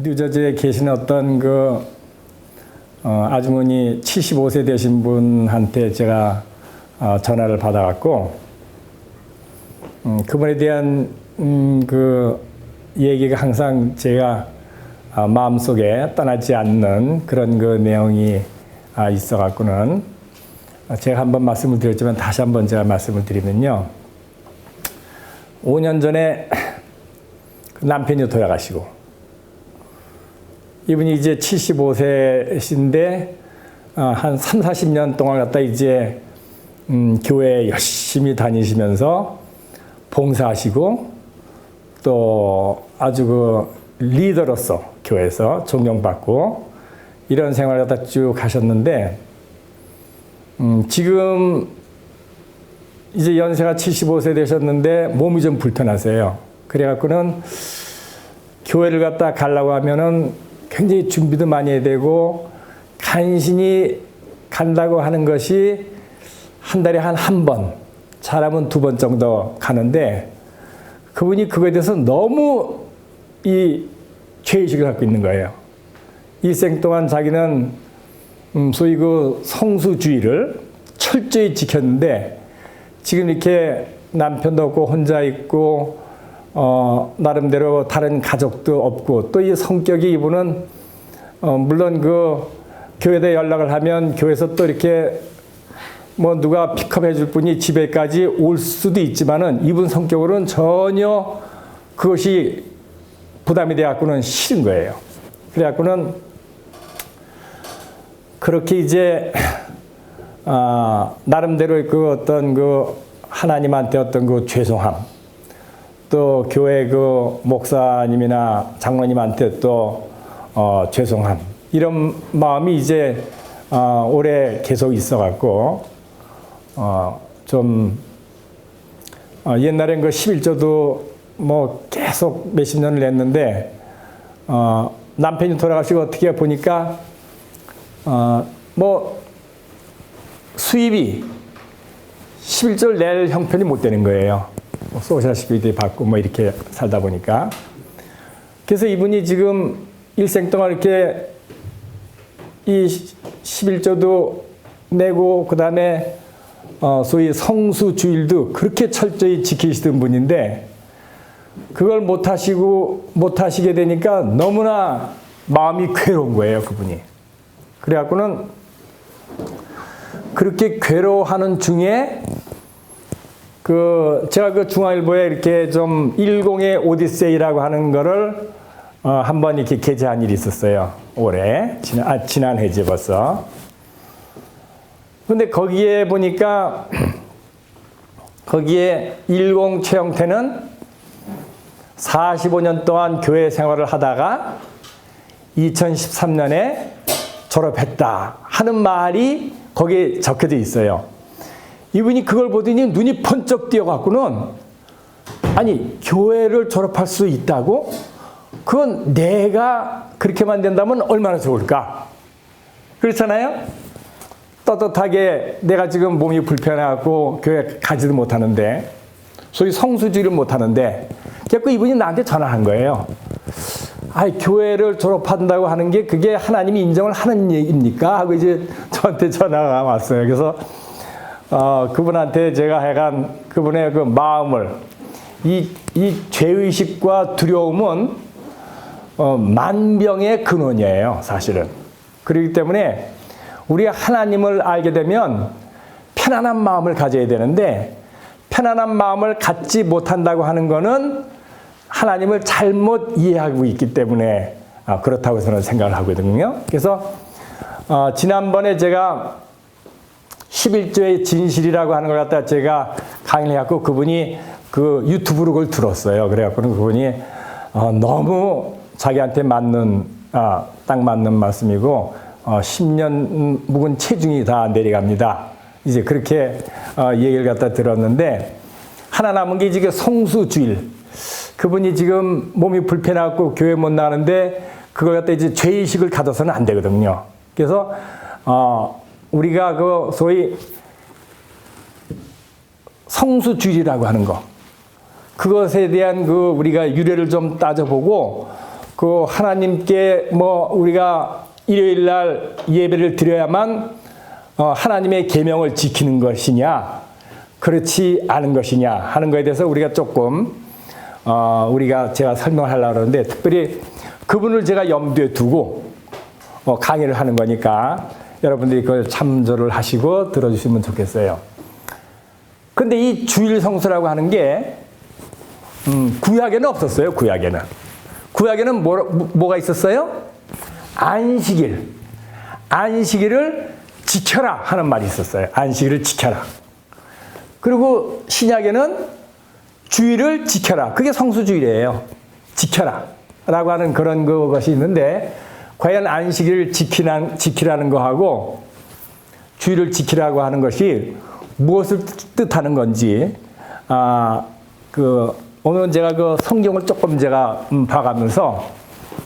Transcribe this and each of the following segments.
뉴저지에 계신 어떤 아주머니 75세 되신 분한테 제가 전화를 받아갖고 그분에 대한 얘기가 항상 제가 마음속에 떠나지 않는 그런 내용이 있어갖고는 제가 한번 말씀을 드렸지만 다시 한번 제가 말씀을 드리면요. 5년 전에 남편이 돌아가시고 이분이 이제 75세신데 한 3, 40년 동안 갖다 이제 교회 열심히 다니시면서 봉사하시고 또 아주 리더로서 교회에서 존경받고 이런 생활을 갖다 쭉 하셨는데 지금 이제 연세가 75세 되셨는데 몸이 좀 불편하세요. 그래갖고는 교회를 갖다 가려고 하면은 굉장히 준비도 많이 해야 되고 간신히 간다고 하는 것이 한 달에 한 번, 잘하면 2번 정도 가는데 그분이 그거에 대해서 너무 이 죄의식을 갖고 있는 거예요. 일생 동안 자기는 소위 성수주의를 철저히 지켰는데 지금 이렇게 남편도 없고 혼자 있고 나름대로 다른 가족도 없고 또 이 성격이 이분은 물론 교회에 연락을 하면 교회에서 또 이렇게 누가 픽업해 줄 분이 집에까지 올 수도 있지만은 이분 성격으로는 전혀 그것이 부담이 돼 갖고는 싫은 거예요. 그래 갖고는 그렇게 이제 나름대로 어떤 하나님한테 어떤 죄송함 또 교회 목사님이나 장로님한테 또 죄송함 이런 마음이 이제 오래 계속 있어갖고 좀 옛날엔 11조도 계속 몇십 년을 냈는데 남편이 돌아가시고 어떻게 보니까 수입이 11조를 낼 형편이 못 되는 거예요. 소셜 시큐리티 받고 이렇게 살다 보니까. 그래서 이분이 지금 일생 동안 이렇게 이 11조도 내고 그다음에 소위 성수주일도 그렇게 철저히 지키시던 분인데 그걸 못 하시게 되니까 너무나 마음이 괴로운 거예요, 그분이. 그래갖고는 그렇게 괴로워하는 중에 제가 중앙일보에 이렇게 좀 일공의 오디세이라고 하는 거를 한번 이렇게 게재한 일이 있었어요. 올해 지난해지 벌써. 근데 거기에 보니까 거기에 일공 최영태는 45년 동안 교회 생활을 하다가 2013년에 졸업했다 하는 말이 거기에 적혀져 있어요. 이분이 그걸 보더니 눈이 번쩍 띄어갖고는 아니 교회를 졸업할 수 있다고? 그건 내가 그렇게만 된다면 얼마나 좋을까? 그렇잖아요? 떳떳하게 내가 지금 몸이 불편해갖고 교회 가지도 못하는데 소위 성수주의를 못하는데 자꾸 이분이 나한테 전화한 거예요. 교회를 졸업한다고 하는 게 그게 하나님이 인정을 하는 얘기입니까? 하고 이제 저한테 전화가 왔어요. 그래서 그분한테 제가 해간 그분의 마음을 이 죄의식과 두려움은 만병의 근원이에요, 사실은. 그렇기 때문에 우리가 하나님을 알게 되면 편안한 마음을 가져야 되는데 편안한 마음을 갖지 못한다고 하는 거는 하나님을 잘못 이해하고 있기 때문에 그렇다고 저는 생각을 하거든요. 그래서 지난번에 제가 11조의 진실이라고 하는 걸 갖다 제가 강의를 해갖고 그분이 유튜브로 그걸 들었어요. 그래갖고는 그분이 너무 자기한테 딱 맞는 말씀이고 10년 묵은 체중이 다 내려갑니다. 이제 그렇게 얘기를 갖다 들었는데 하나 남은 게 이제 성수주일. 그분이 지금 몸이 불편해갖고 교회 못 나가는데 그걸 갖다 이제 죄의식을 가져서는 안 되거든요. 그래서 우리가 소위 성수주의라고 하는 거 그것에 대한 우리가 유래를 좀 따져보고 그 하나님께 뭐 우리가 일요일 날 예배를 드려야만 하나님의 계명을 지키는 것이냐, 그렇지 않은 것이냐 하는 것에 대해서 우리가 조금 제가 설명하려고 하는데, 특별히 그분을 제가 염두에 두고 강의를 하는 거니까 여러분들이 그걸 참조를 하시고 들어주시면 좋겠어요. 근데 이 주일 성수라고 하는 게 구약에는 없었어요. 구약에는 뭐가 있었어요? 안식일을 지켜라 하는 말이 있었어요. 안식일을 지켜라. 그리고 신약에는 주일을 지켜라. 그게 성수주일이에요. 지켜라 라고 하는 그런 것이 있는데, 과연 안식일을 지키라는 거하고 주일을 지키라고 하는 것이 무엇을 뜻하는 건지, 오늘은 제가 그 성경을 조금 제가 봐가면서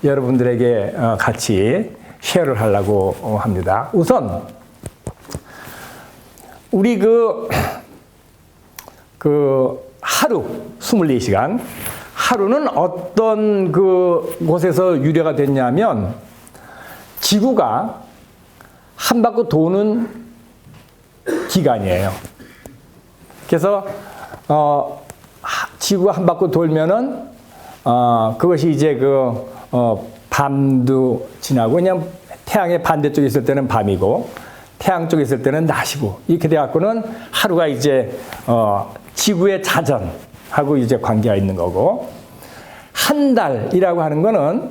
여러분들에게 같이 쉐어를 하려고 합니다. 우선 우리 하루 24시간, 하루는 어떤 곳에서 유래가 됐냐면, 지구가 한 바퀴 도는 기간이에요. 그래서 지구가 한 바퀴 돌면은 그것이 이제 밤도 지나고, 그냥 태양의 반대쪽에 있을 때는 밤이고 태양 쪽에 있을 때는 낮이고, 이렇게 돼 갖고는 하루가 이제 지구의 자전하고 이제 관계가 있는 거고, 한 달이라고 하는 거는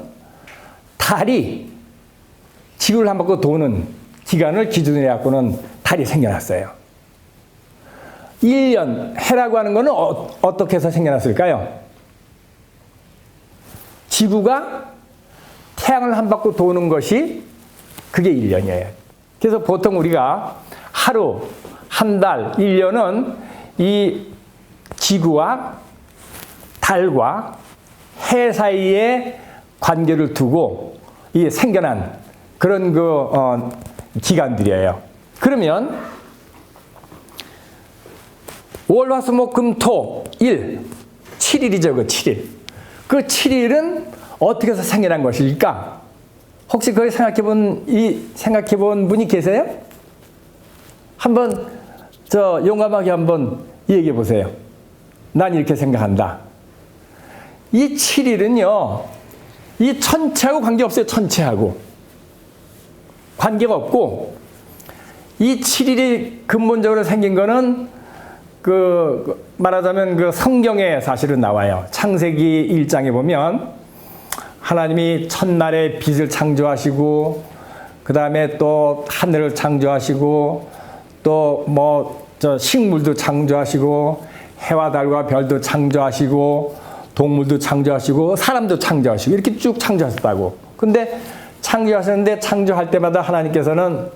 달이 지구를 한 바퀴 도는 기간을 기준으로 해갖고는 달이 생겨났어요. 1년, 해라고 하는 거는 어떻게 해서 생겨났을까요? 지구가 태양을 한 바퀴 도는 것이 그게 1년이에요. 그래서 보통 우리가 하루, 한 달, 1년은 이 지구와 달과 해 사이에 관계를 두고 이 생겨난 그런 기간들이에요. 그러면 월, 화, 수, 목, 금, 토, 일, 7일이죠. 그 7일. 그 7일은 어떻게 해서 생겨난 것일까? 혹시 그걸 생각해 본 분이 계세요? 한번 용감하게 한번 얘기해 보세요. 난 이렇게 생각한다. 이 7일은요, 이 천체하고 관계없어요. 천체하고 관계가 없고, 이 7일이 근본적으로 생긴 거는 말하자면 성경에 사실은 나와요. 창세기 1장에 보면 하나님이 첫날에 빛을 창조하시고, 그 다음에 또 하늘을 창조하시고, 또 식물도 창조하시고, 해와 달과 별도 창조하시고, 동물도 창조하시고, 사람도 창조하시고, 이렇게 쭉 창조하셨다고. 근데 창조하셨는데, 창조할 때마다 하나님께서는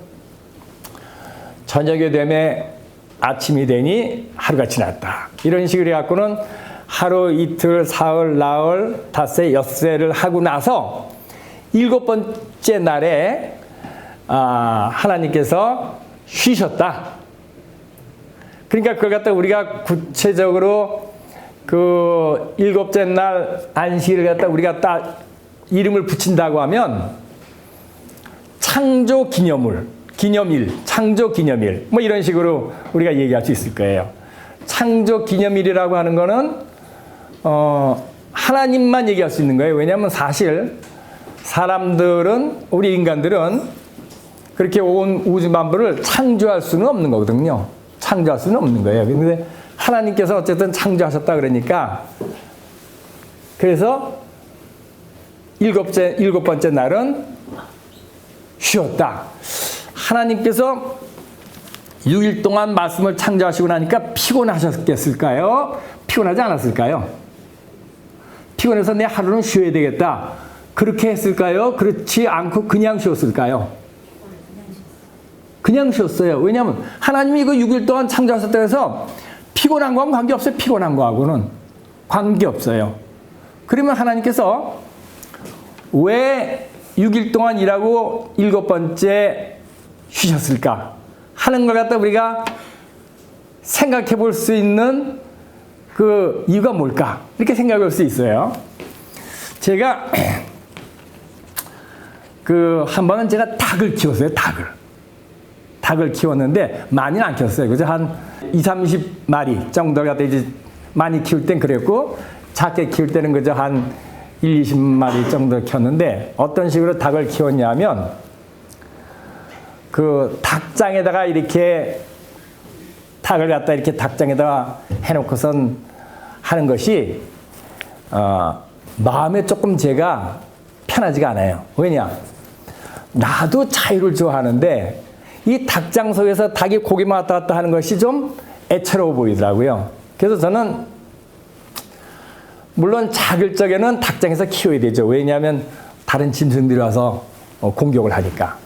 저녁이 되면 아침이 되니 하루가 지났다, 이런 식으로 해갖고는 하루, 이틀, 사흘, 나흘, 닷새, 엿새를 하고 나서 7번째 날에 하나님께서 쉬셨다. 그러니까 그걸 갖다 우리가 구체적으로 7번째 날 안식일을 갖다 우리가 딱 이름을 붙인다고 하면 창조 기념일, 창조 기념일, 뭐 이런 식으로 우리가 얘기할 수 있을 거예요. 창조 기념일이라고 하는 거는 하나님만 얘기할 수 있는 거예요. 왜냐하면 사실 사람들은, 우리 인간들은 그렇게 온 우주 만물을 창조할 수는 없는 거거든요. 창조할 수는 없는 거예요. 근데 하나님께서 어쨌든 창조하셨다 그러니까, 그래서 7번째 날은 쉬었다. 하나님께서 6일 동안 말씀을 창조하시고 나니까 피곤하셨겠을까요? 피곤하지 않았을까요? 피곤해서 내 하루는 쉬어야 되겠다, 그렇게 했을까요? 그렇지 않고 그냥 쉬었을까요? 그냥 쉬었어요. 왜냐하면 하나님이 그 6일 동안 창조하셨다고 해서 피곤한 거하고는 관계없어요. 피곤한 거하고는 관계없어요. 그러면 하나님께서 왜 6일 동안 일하고 7번째 쉬셨을까 하는 걸 갖다 우리가 생각해 볼 수 있는 그 이유가 뭘까, 이렇게 생각할 수 있어요. 제가 한 번은 제가 닭을 키웠어요, 닭을 키웠는데 많이는 안 키웠어요. 그죠? 한 2, 30마리 정도가 이제 많이 키울 땐 그랬고, 작게 키울 때는 그저 한 1, 20마리 정도 키웠는데, 어떤 식으로 닭을 키웠냐면, 닭장에다가 이렇게, 닭을 갖다 이렇게 닭장에다가 해놓고선 하는 것이, 마음에 조금 제가 편하지가 않아요. 왜냐? 나도 자유를 좋아하는데, 이 닭장 속에서 닭이 고기만 왔다 갔다 하는 것이 좀 애처로워 보이더라고요. 그래서 저는 물론 작을 적에는 닭장에서 키워야 되죠. 왜냐하면 다른 짐승들이 와서 공격을 하니까.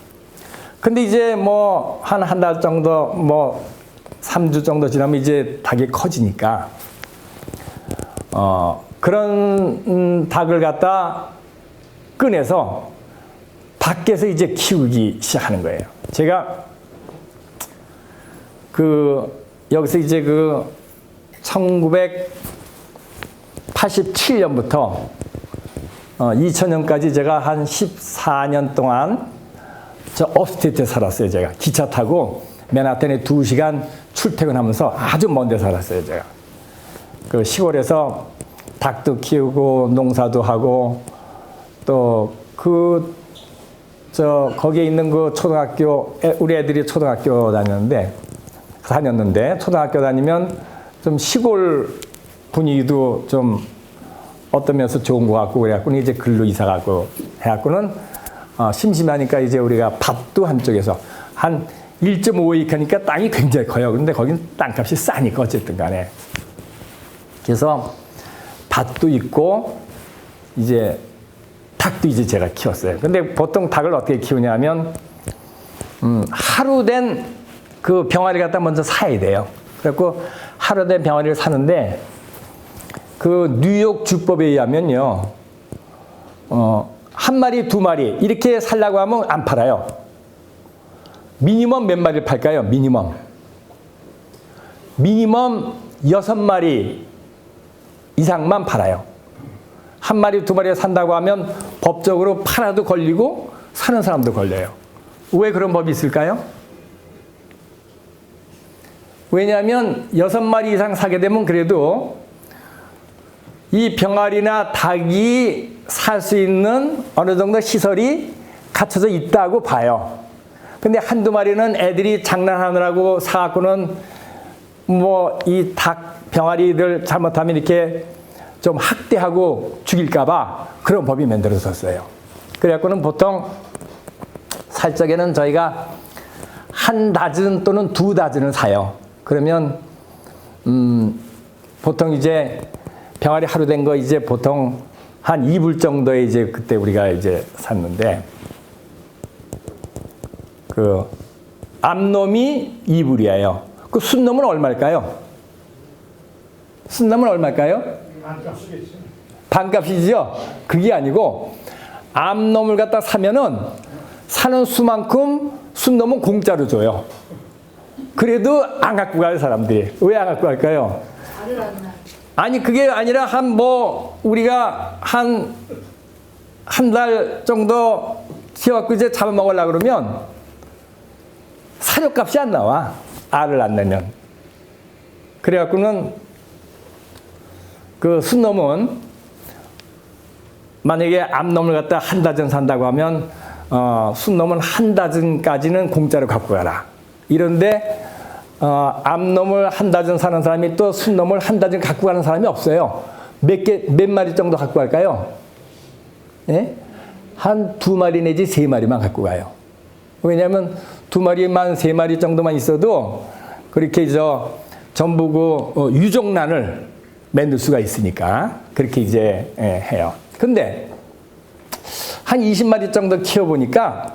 근데 이제 뭐 한 달 정도, 뭐 3주 정도 지나면 이제 닭이 커지니까 그런 닭을 갖다 꺼내서 밖에서 이제 키우기 시작하는 거예요. 제가 여기서 이제 1987년부터 2000년까지 제가 한 14년 동안 저 업스테이트에 살았어요. 제가 기차 타고 맨하탄에 2시간 출퇴근하면서 아주 먼 데 살았어요. 제가 시골에서 닭도 키우고 농사도 하고 또 거기에 있는 초등학교, 우리 애들이 초등학교 다녔는데, 초등학교 다니면 좀 시골 분위기도 좀 어떤 면에서 좋은 것 같고, 그래갖고는 이제 글로 이사 가고 해갖고는, 심심하니까 이제 우리가 밭도 한쪽에서 한 1.5에이크 하니까 땅이 굉장히 커요. 근데 거긴 땅값이 싸니까 어쨌든 간에. 그래서 밭도 있고, 이제 닭도 이제 제가 키웠어요. 근데 보통 닭을 어떻게 키우냐면, 하루 된 병아리를 갖다 먼저 사야 돼요. 그래갖고 하루 된 병아리를 사는데, 뉴욕 주법에 의하면요, 한 마리, 2마리, 이렇게 살려고 하면 안 팔아요. 미니멈 몇 마리를 팔까요? 미니멈 6마리 이상만 팔아요. 한 마리, 2마리를 산다고 하면 법적으로 팔아도 걸리고 사는 사람도 걸려요. 왜 그런 법이 있을까요? 왜냐하면 6마리 이상 사게 되면 그래도 이 병아리나 닭이 살 수 있는 어느 정도 시설이 갖춰져 있다고 봐요. 근데 한두 마리는 애들이 장난하느라고 사갖고는 뭐 이 닭 병아리들 잘못하면 이렇게 좀 학대하고 죽일까봐 그런 법이 만들어졌어요. 그래갖고는 보통 살 적에는 저희가 1다즌 또는 2다즌을 사요. 그러면 보통 이제 병아리 하루 된 거 이제 보통 한 2불 정도에 이제 그때 우리가 이제 샀는데, 암놈이 2불이에요. 순놈은 얼마일까요? 순놈은 얼마일까요? 반값이겠죠. 반값이죠? 그게 아니고, 암놈을 갖다 사면은 사는 수만큼 순놈은 공짜로 줘요. 그래도 안 갖고 가요, 사람들이. 왜 안 갖고 갈까요? 아니, 그게 아니라 우리가 한 달 정도 키워갖고 이제 잡아먹으려고 그러면 사료값이 안 나와. 알을 안 내면. 그래갖고는 순놈은 만약에 암놈을 갖다 1다즌 산다고 하면, 순놈은 1다즌까지는 공짜로 갖고 가라. 이런데, 암놈을 1다즌 사는 사람이 또 순놈을 1다즌 갖고 가는 사람이 없어요. 몇 마리 정도 갖고 갈까요? 예? 한 2마리 내지 3마리만 갖고 가요. 왜냐하면 2마리만 3마리 정도만 있어도 그렇게 전부 유종란을 만들 수가 있으니까 그렇게 이제 해요. 근데 한 20마리 정도 키워보니까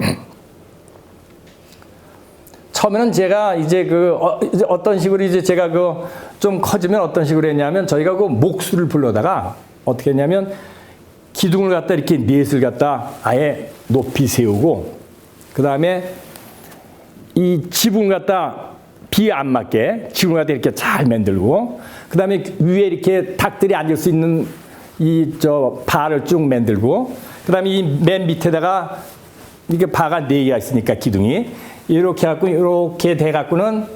처음에는 제가 이제 어떤 식으로 이제 제가 좀 커지면 어떤 식으로 했냐면, 저희가 목수를 불러다가 어떻게 했냐면, 기둥을 갖다 이렇게 넷을 갖다 아예 높이 세우고, 그 다음에 이 지붕을 갖다 비에 안 맞게 지붕을 갖다 이렇게 잘 만들고, 그 다음에 위에 이렇게 닭들이 앉을 수 있는 발을 쭉 만들고, 그 다음에 이 맨 밑에다가 이게 바가 4개가 있으니까 기둥이 이렇게 갖고 이렇게 돼 갖고는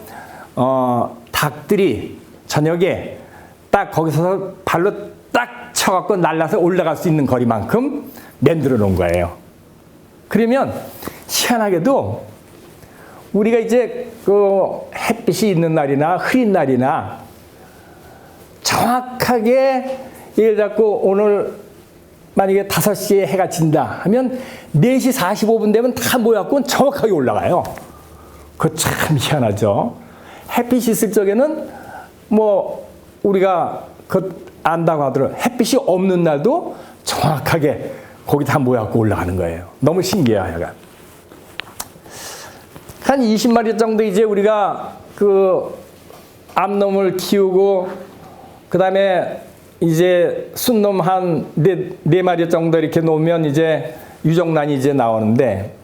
닭들이 저녁에 딱 거기서 발로 딱 쳐갖고 날라서 올라갈 수 있는 거리만큼 만들어 놓은 거예요. 그러면 희한하게도 우리가 이제 그 햇빛이 있는 날이나 흐린 날이나 정확하게 예를 잡고 오늘 만약에 5시에 해가 진다 하면 4시 45분 되면 다 모여갖고 정확하게 올라가요. 그거 참 희한하죠. 햇빛이 있을 적에는 뭐 우리가 그 안다고 하더라도 햇빛이 없는 날도 정확하게 거기 다 모여갖고 올라가는 거예요. 너무 신기해요, 하여간. 한 20마리 정도 이제 우리가 그 암놈을 키우고 그 다음에 이제 순놈 한 네 마리 정도 이렇게 놓으면 이제 유정란이 이제 나오는데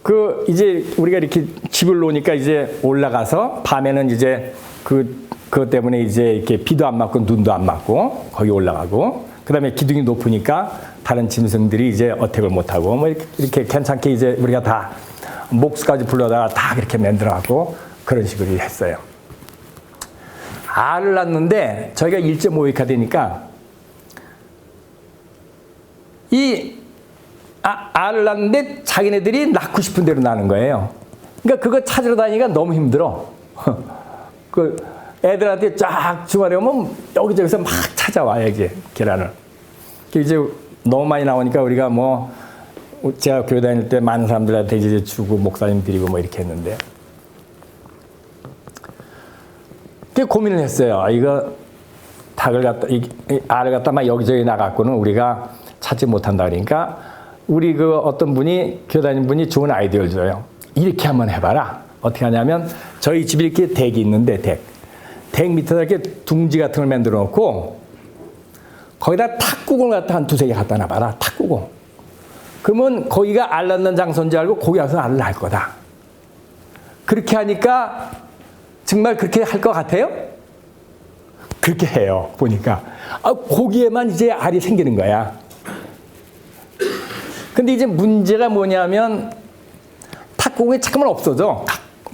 그 이제 우리가 이렇게 집을 놓으니까 이제 올라가서 밤에는 이제 그것 때문에 이제 이렇게 비도 안 맞고 눈도 안 맞고 거기 올라가고 그 다음에 기둥이 높으니까 다른 짐승들이 이제 어택을 못하고 뭐 이렇게 괜찮게 이제 우리가 다 목수까지 불러다가 다 그렇게 만들어갖고 그런 식으로 했어요. 알을 낳는데 저희가 1.5획화 되니까 이 알을 낳는데 자기네들이 낳고 싶은 대로 낳는 거예요. 그러니까 그거 찾으러 다니기가 너무 힘들어. 그 애들한테 쫙 주말에 오면 여기저기서 막 찾아와요, 이제 계란을. 이제 너무 많이 나오니까 우리가 뭐 제가 교회 다닐 때 많은 사람들한테 이제 주고 목사님 드리고 뭐 이렇게 했는데 고민을 했어요. 이거 닭을 갖다 알을 갖다 막 여기저기 나갔고는 우리가 찾지 못한다 그러니까 우리 그 어떤 분이 교회 다니는 분이 좋은 아이디어를 줘요. 이렇게 한번 해봐라. 어떻게 하냐면 저희 집에 이렇게 댁이 있는데 댁 밑에다 이렇게 둥지 같은 걸 만들어 놓고 거기다 탁구공을 갖다 한 2-3개 갖다 놔봐라. 탁구공. 그러면 거기가 알 낳는 장소인 줄 알고 거기 가서 알을 낳을 거다. 그렇게 하니까 정말 그렇게 할 것 같아요? 그렇게 해요. 보니까. 거기에만 이제 알이 생기는 거야. 근데 이제 문제가 뭐냐면 탁구공이 잠깐만 없어져.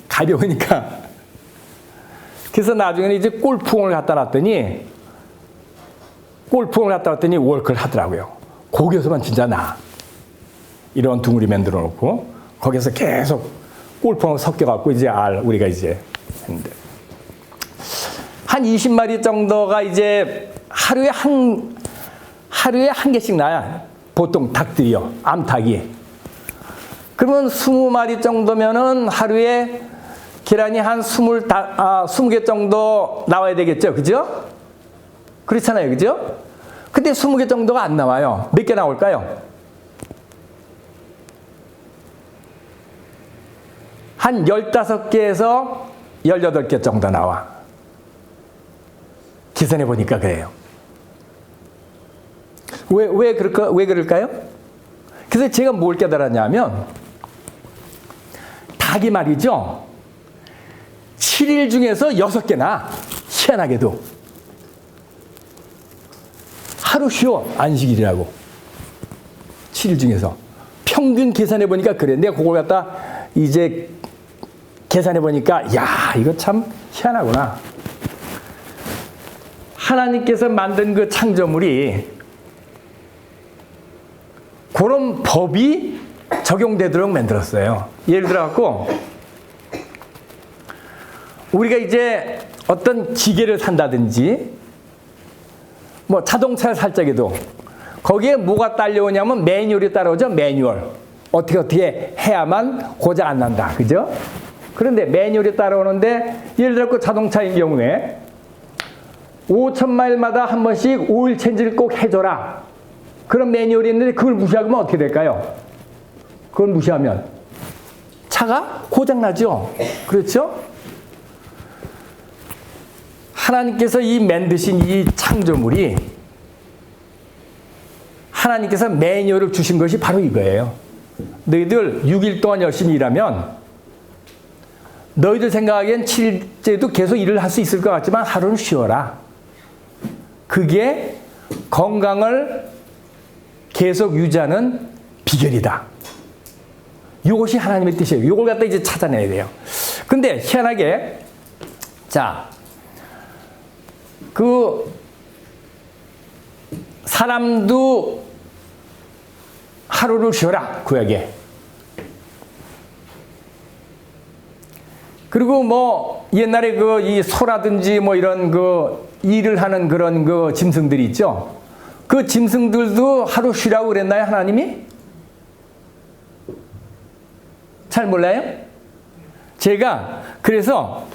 가벼우니까. 그래서 나중에는 이제 골프공을 갖다 놨더니 월크를 하더라고요. 거기에서만 진짜 나. 이런 둥으리 만들어 놓고 거기서 계속 골프공을 섞여갖고 이제 우리가 이제 했는데 한 20마리 정도가 이제 하루에 한 개씩 나야. 보통 닭들이요. 암탉이. 그러면 20마리 정도면은 하루에 계란이 한 20개 정도 나와야 되겠죠. 그죠? 그렇잖아요. 그죠? 근데 20개 정도가 안 나와요. 몇 개 나올까요? 한 15개에서 18개 정도 나와. 계산해 보니까 그래요. 왜 그럴까요? 그래서 제가 뭘 깨달았냐면 닭이 말이죠. 7일 중에서 6개나 희한하게도 하루 쉬어 안식일이라고. 7일 중에서 평균 계산해 보니까 그래. 내가 그걸 갖다 이제 계산해 보니까 야 이거 참 희한하구나. 하나님께서 만든 그 창조물이 그런 법이 적용되도록 만들었어요. 예를 들어갖고 우리가 이제 어떤 기계를 산다든지 뭐 자동차를 살 적에도 거기에 뭐가 딸려오냐면 매뉴얼이 따라오죠. 매뉴얼. 어떻게 해야만 고장 안 난다. 그죠? 그런데 매뉴얼이 따라오는데 예를 들어 자동차인 경우에 5,000마일마다 한 번씩 오일 체인지를 꼭 해줘라. 그런 매뉴얼이 있는데 그걸 무시하면 어떻게 될까요? 그걸 무시하면 차가 고장나죠. 그렇죠? 하나님께서 만드신 이 창조물이 하나님께서 매뉴얼을 주신 것이 바로 이거예요. 너희들 6일 동안 열심히 일하면 너희들 생각하기엔 7일째도 계속 일을 할 수 있을 것 같지만 하루는 쉬어라. 그게 건강을 계속 유지하는 비결이다. 이것이 하나님의 뜻이에요. 이걸 갖다 이제 찾아내야 돼요. 근데 희한하게 자, 그 사람도 하루를 쉬어라 구약에. 그리고 뭐 옛날에 그 이 소라든지 뭐 이런 그 일을 하는 그런 그 짐승들이 있죠. 그 짐승들도 하루 쉬라고 그랬나요, 하나님이? 잘 몰라요? 제가 그래서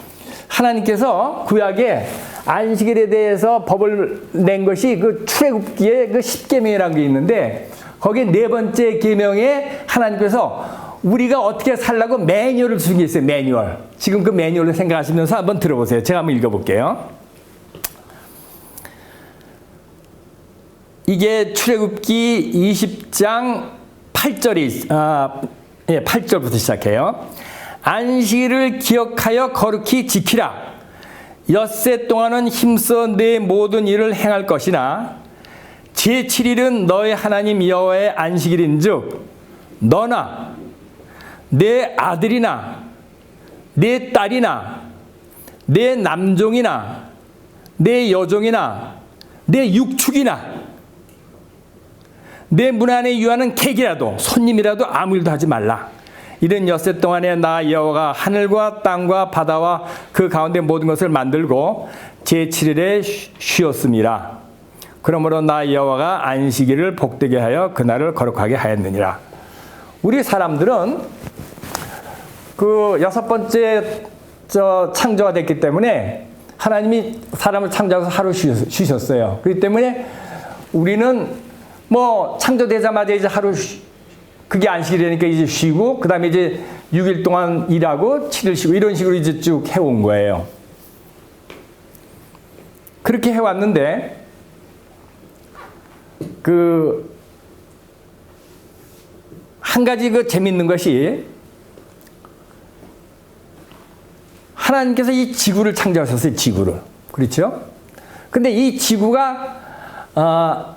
하나님께서 구약에 안식일에 대해서 법을 낸 것이 그 출애굽기에 그 10계명이라는 게 있는데 거기에 네 번째 계명에 하나님께서 우리가 어떻게 살라고 매뉴얼을 주신 게 있어요. 매뉴얼. 지금 그 매뉴얼을 생각하시면서 한번 들어보세요. 제가 한번 읽어볼게요. 이게 출애굽기 20장 8절이 8절부터 시작해요. 안식일을 기억하여 거룩히 지키라. 엿새 동안은 힘써 내 모든 일을 행할 것이나 제7일은 너의 하나님 여호와의 안식일인즉 너나 내 아들이나 내 딸이나 내 남종이나 내 여종이나 내 육축이나 내 문 안에 유하는 객이라도 손님이라도 아무 일도 하지 말라. 이른 엿새 동안에 나 여호와가 하늘과 땅과 바다와 그 가운데 모든 것을 만들고 제7일에 쉬었음이라. 그러므로 나 여호와가 안식일을 복되게 하여 그날을 거룩하게 하였느니라. 우리 사람들은 그 여섯 번째 창조가 됐기 때문에 하나님이 사람을 창조해서 하루 쉬셨어요. 그렇기 때문에 우리는 뭐 창조되자마자 이제 하루 그게 안식일이니까 이제 쉬고 그 다음에 이제 6일 동안 일하고 7일 쉬고 이런 식으로 이제 쭉 해온 거예요. 그렇게 해왔는데 그 한 가지 그 재밌는 것이 하나님께서 이 지구를 창조하셨어요. 지구를. 그렇죠? 근데 이 지구가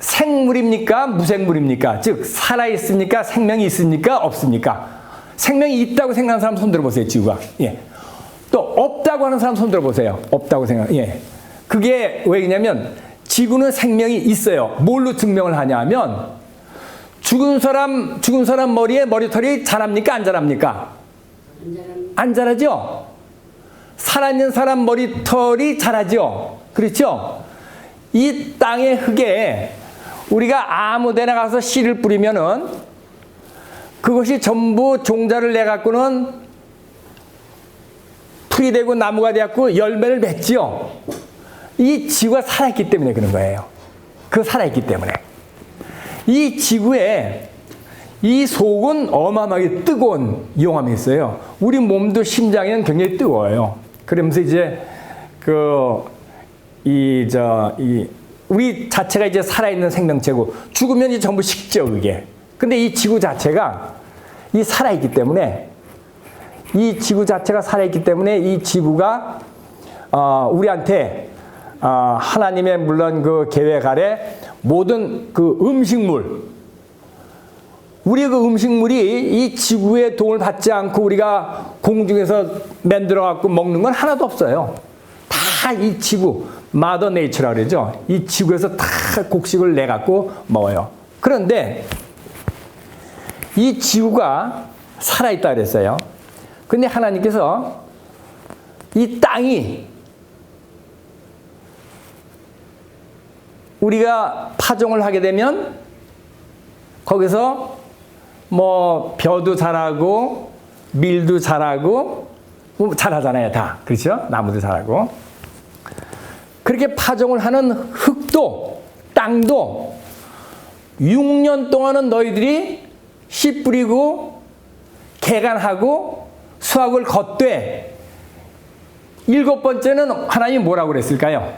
생물입니까? 무생물입니까? 즉 살아있습니까? 생명이 있습니까? 없습니까? 생명이 있다고 생각하는 사람 손 들어보세요. 지구가. 예. 또 없다고 하는 사람 손 들어보세요. 없다고 생각. 예. 그게 왜냐면 지구는 생명이 있어요. 뭘로 증명을 하냐면 죽은 사람 머리에 머리털이 자랍니까? 안 자랍니까? 안 자라죠? 살아있는 사람 머리털이 자라죠? 그렇죠? 이 땅의 흙에 우리가 아무 데나 가서 씨를 뿌리면은 그것이 전부 종자를 내갖고는 풀이 되고 나무가 되었고 열매를 맺지요. 이 지구가 살아있기 때문에 그런 거예요. 그 살아있기 때문에. 이 지구에 이 속은 어마어마하게 뜨거운 용암이 있어요. 우리 몸도 심장에는 굉장히 뜨거워요. 그러면서 이제 우리 자체가 이제 살아있는 생명체고 죽으면 이제 전부 식죠, 그게. 근데 이 지구 자체가 이 살아있기 때문에 이 지구 자체가 살아있기 때문에 이 지구가 우리한테 하나님의 물론 그 계획 아래 모든 그 음식물 우리 그 음식물이 이 지구의 도움을 받지 않고 우리가 공중에서 만들어 갖고 먹는 건 하나도 없어요. 다 이 지구 마더 네이처라 그러죠. 이 지구에서 다 곡식을 내 갖고 먹어요. 그런데 이 지구가 살아있다 그랬어요. 근데 하나님께서 이 땅이 우리가 파종을 하게 되면 거기서 뭐 벼도 자라고 밀도 자라고 뭐 자라잖아요, 다. 그렇죠? 나무도 자라고. 그렇게 파종을 하는 흙도 땅도 6년 동안은 너희들이 씨 뿌리고 개간하고 수확을 걷되 7번째는 하나님이 뭐라고 그랬을까요?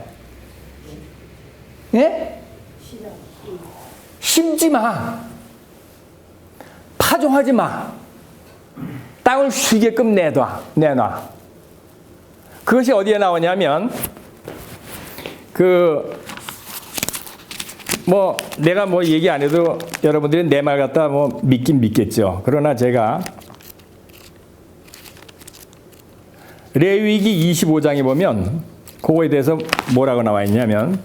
예? 심지 마. 파종하지 마. 땅을 쉬게끔 내놔. 그것이 어디에 나오냐면 뭐 내가 뭐 얘기 안 해도 여러분들이 내 말 갖다 뭐 믿긴 믿겠죠. 그러나 제가 레위기 25장에 보면 그거에 대해서 뭐라고 나와 있냐면,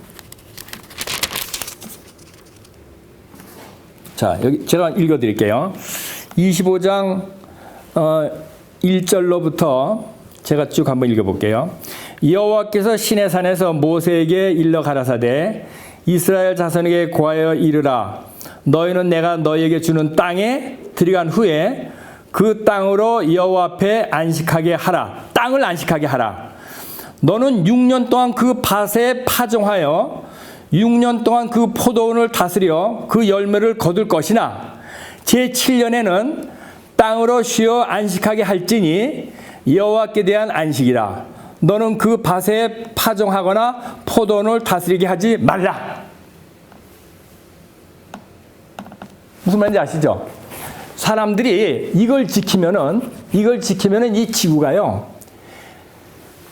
자, 여기 제가 읽어 드릴게요. 25장 1절로부터 제가 쭉 한번 읽어 볼게요. 여호와께서 시내산에서 모세에게 일러 가라사대 이스라엘 자손에게 고하여 이르라. 너희는 내가 너희에게 주는 땅에 들어간 후에 그 땅으로 여호와 앞에 안식하게 하라. 땅을 안식하게 하라. 너는 6년 동안 그 밭에 파종하여 6년 동안 그 포도원을 다스려 그 열매를 거둘 것이나 제7년에는 땅으로 쉬어 안식하게 할지니 여호와께 대한 안식이라. 너는 그 밭에 파종하거나 포도원을 다스리게 하지 말라. 무슨 말인지 아시죠? 사람들이 이걸 지키면은 이 지구가요,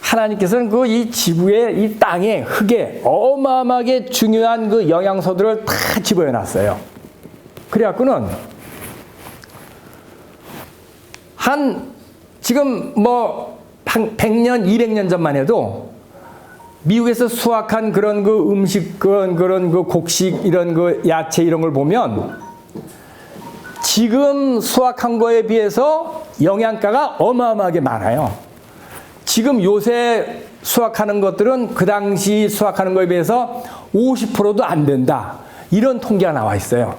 하나님께서는 그 이 지구의 이 땅에 흙에 어마어마하게 중요한 그 영양소들을 다 집어해 놨어요. 그래갖고는 지금 뭐 100년, 200년 전만 해도 미국에서 수확한 그런 그 음식, 그런 그 곡식, 이런 그 야채 이런 걸 보면 지금 수확한 거에 비해서 영양가가 어마어마하게 많아요. 지금 요새 수확하는 것들은 그 당시 수확하는 거에 비해서 50%도 안 된다. 이런 통계가 나와 있어요.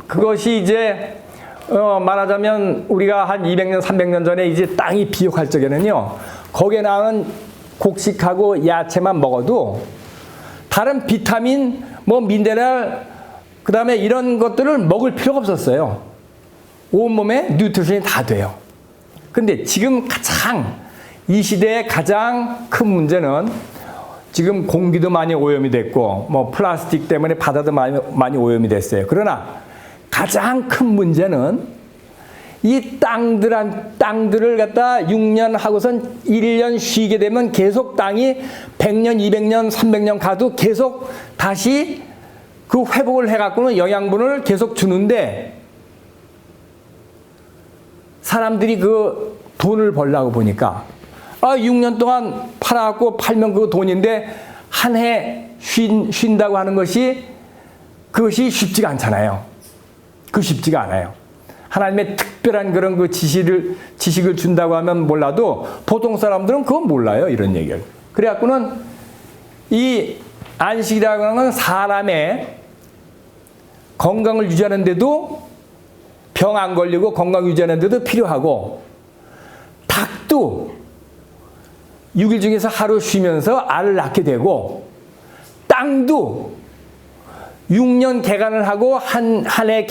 그것이 이제 말하자면 우리가 한 200년, 300년 전에 이제 땅이 비옥할 적에는요, 거기에 나오는 곡식하고 야채만 먹어도 다른 비타민, 뭐 미네랄, 그 다음에 이런 것들을 먹을 필요가 없었어요. 온몸에 뉴트리션이 다 돼요. 근데 지금 이 시대의 가장 큰 문제는 지금 공기도 많이 오염이 됐고, 뭐 플라스틱 때문에 바다도 많이 오염이 됐어요. 그러나 가장 큰 문제는 이 땅들을 갖다 6년 하고선 1년 쉬게 되면 계속 땅이 100년, 200년, 300년 가도 계속 다시 그 회복을 해갖고는 영양분을 계속 주는데, 사람들이 그 돈을 벌려고 보니까 6년 동안 팔면 그 돈인데 한 해 쉰다고 하는 그것이 쉽지가 않잖아요. 쉽지가 않아요. 하나님의 특별한 그런 그 지식을 준다고 하면 몰라도 보통 사람들은 그건 몰라요. 이런 얘기를. 그래갖고는 이 안식이라고 하는 건 사람의 건강을 유지하는데도, 병 안 걸리고 건강 유지하는데도 필요하고, 닭도 6일 중에서 하루 쉬면서 알을 낳게 되고, 땅도 6년 개간을 하고 한 해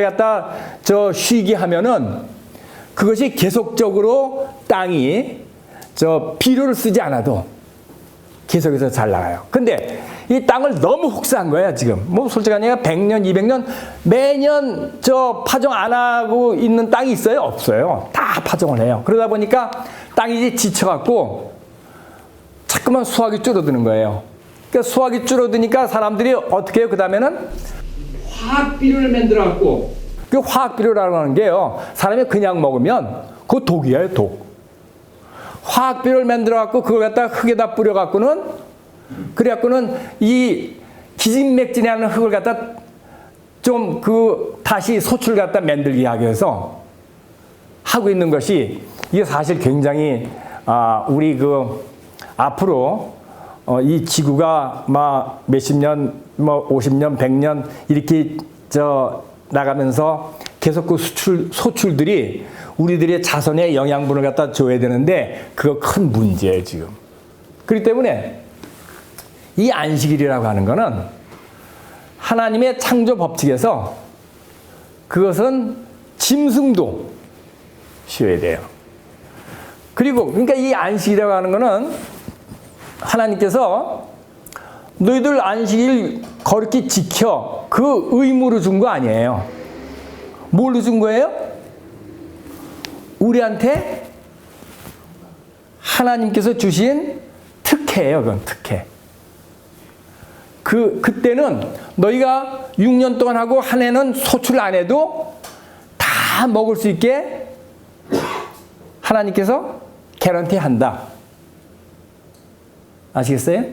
갖다 쉬게 하면은 그것이 계속적으로 땅이 비료를 쓰지 않아도 계속해서 잘 나가요. 근데 이 땅을 너무 혹사한 거야, 지금. 뭐 솔직한 얘기가 100년, 200년 매년 파종 안 하고 있는 땅이 있어요? 없어요. 다 파종을 해요. 그러다 보니까 땅이 지쳐갖고 자꾸만 수확이 줄어드는 거예요. 그러니까 수확이 줄어드니까 사람들이 어떻게 해요? 그 다음에는 화학비료를 만들어갖고, 그 화학비료라고 하는 게요, 사람이 그냥 먹으면 그거 독이에요, 독. 화학비료를 만들어갖고 그걸 갖다 흙에다 뿌려갖고는, 그래갖고는 이 기진맥진하는 흙을 갖다 다시 소출 갖다 만들게 하기 위해서 하고 있는 것이, 이게 사실 굉장히 우리 앞으로 이 지구가 막 몇십 년, 뭐 50년, 100년 이렇게 나가면서 계속 그 소출들이 우리들의 자손의 영양분을 갖다 줘야 되는데 그거 큰 문제예요, 지금. 그렇기 때문에 이 안식일이라고 하는 거는 하나님의 창조 법칙에서 그것은 짐승도 쉬어야 돼요. 그리고 그러니까 이 안식이라고 하는 거는 하나님께서 너희들 안식일 거룩히 지켜, 그 의무로 준 거 아니에요. 뭘로 준 거예요? 우리한테 하나님께서 주신 특혜예요. 그건 특혜. 그때는 너희가 6년 동안 하고 한 해는 소출 안 해도 다 먹을 수 있게 하나님께서 개런티 한다. 아시겠어요?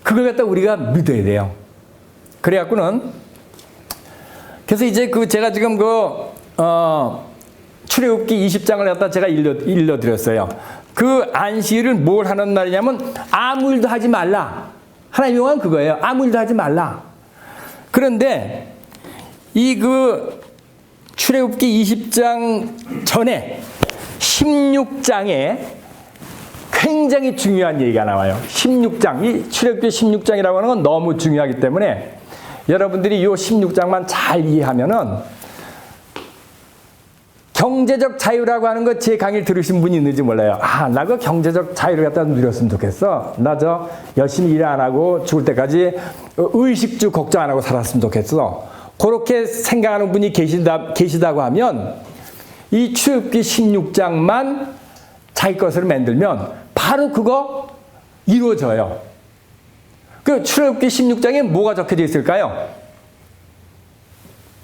그걸 갖다 우리가 믿어야 돼요. 그래갖고는, 그래서 이제 제가 지금 출애굽기 20장을 갖다 제가 일러드렸어요. 그 안식일을 뭘 하는 날이냐면 아무 일도 하지 말라. 하나님의 명은 그거예요. 아무 일도 하지 말라. 그런데 출애굽기 20장 전에 16장에 굉장히 중요한 얘기가 나와요. 16장, 이 출애굽기 16장이라고 하는 건 너무 중요하기 때문에 여러분들이 이 16장만 잘 이해하면은 경제적 자유라고 하는 거 제 강의를 들으신 분이 있는지 몰라요. 나 그 경제적 자유를 갖다 누렸으면 좋겠어. 나 열심히 일 안 하고 죽을 때까지 의식주 걱정 안 하고 살았으면 좋겠어. 그렇게 생각하는 분이 계시다고 하면 이 출애굽기 16장만 자기 것으로 만들면 바로 그거 이루어져요. 그 출애굽기 16장에 뭐가 적혀져 있을까요?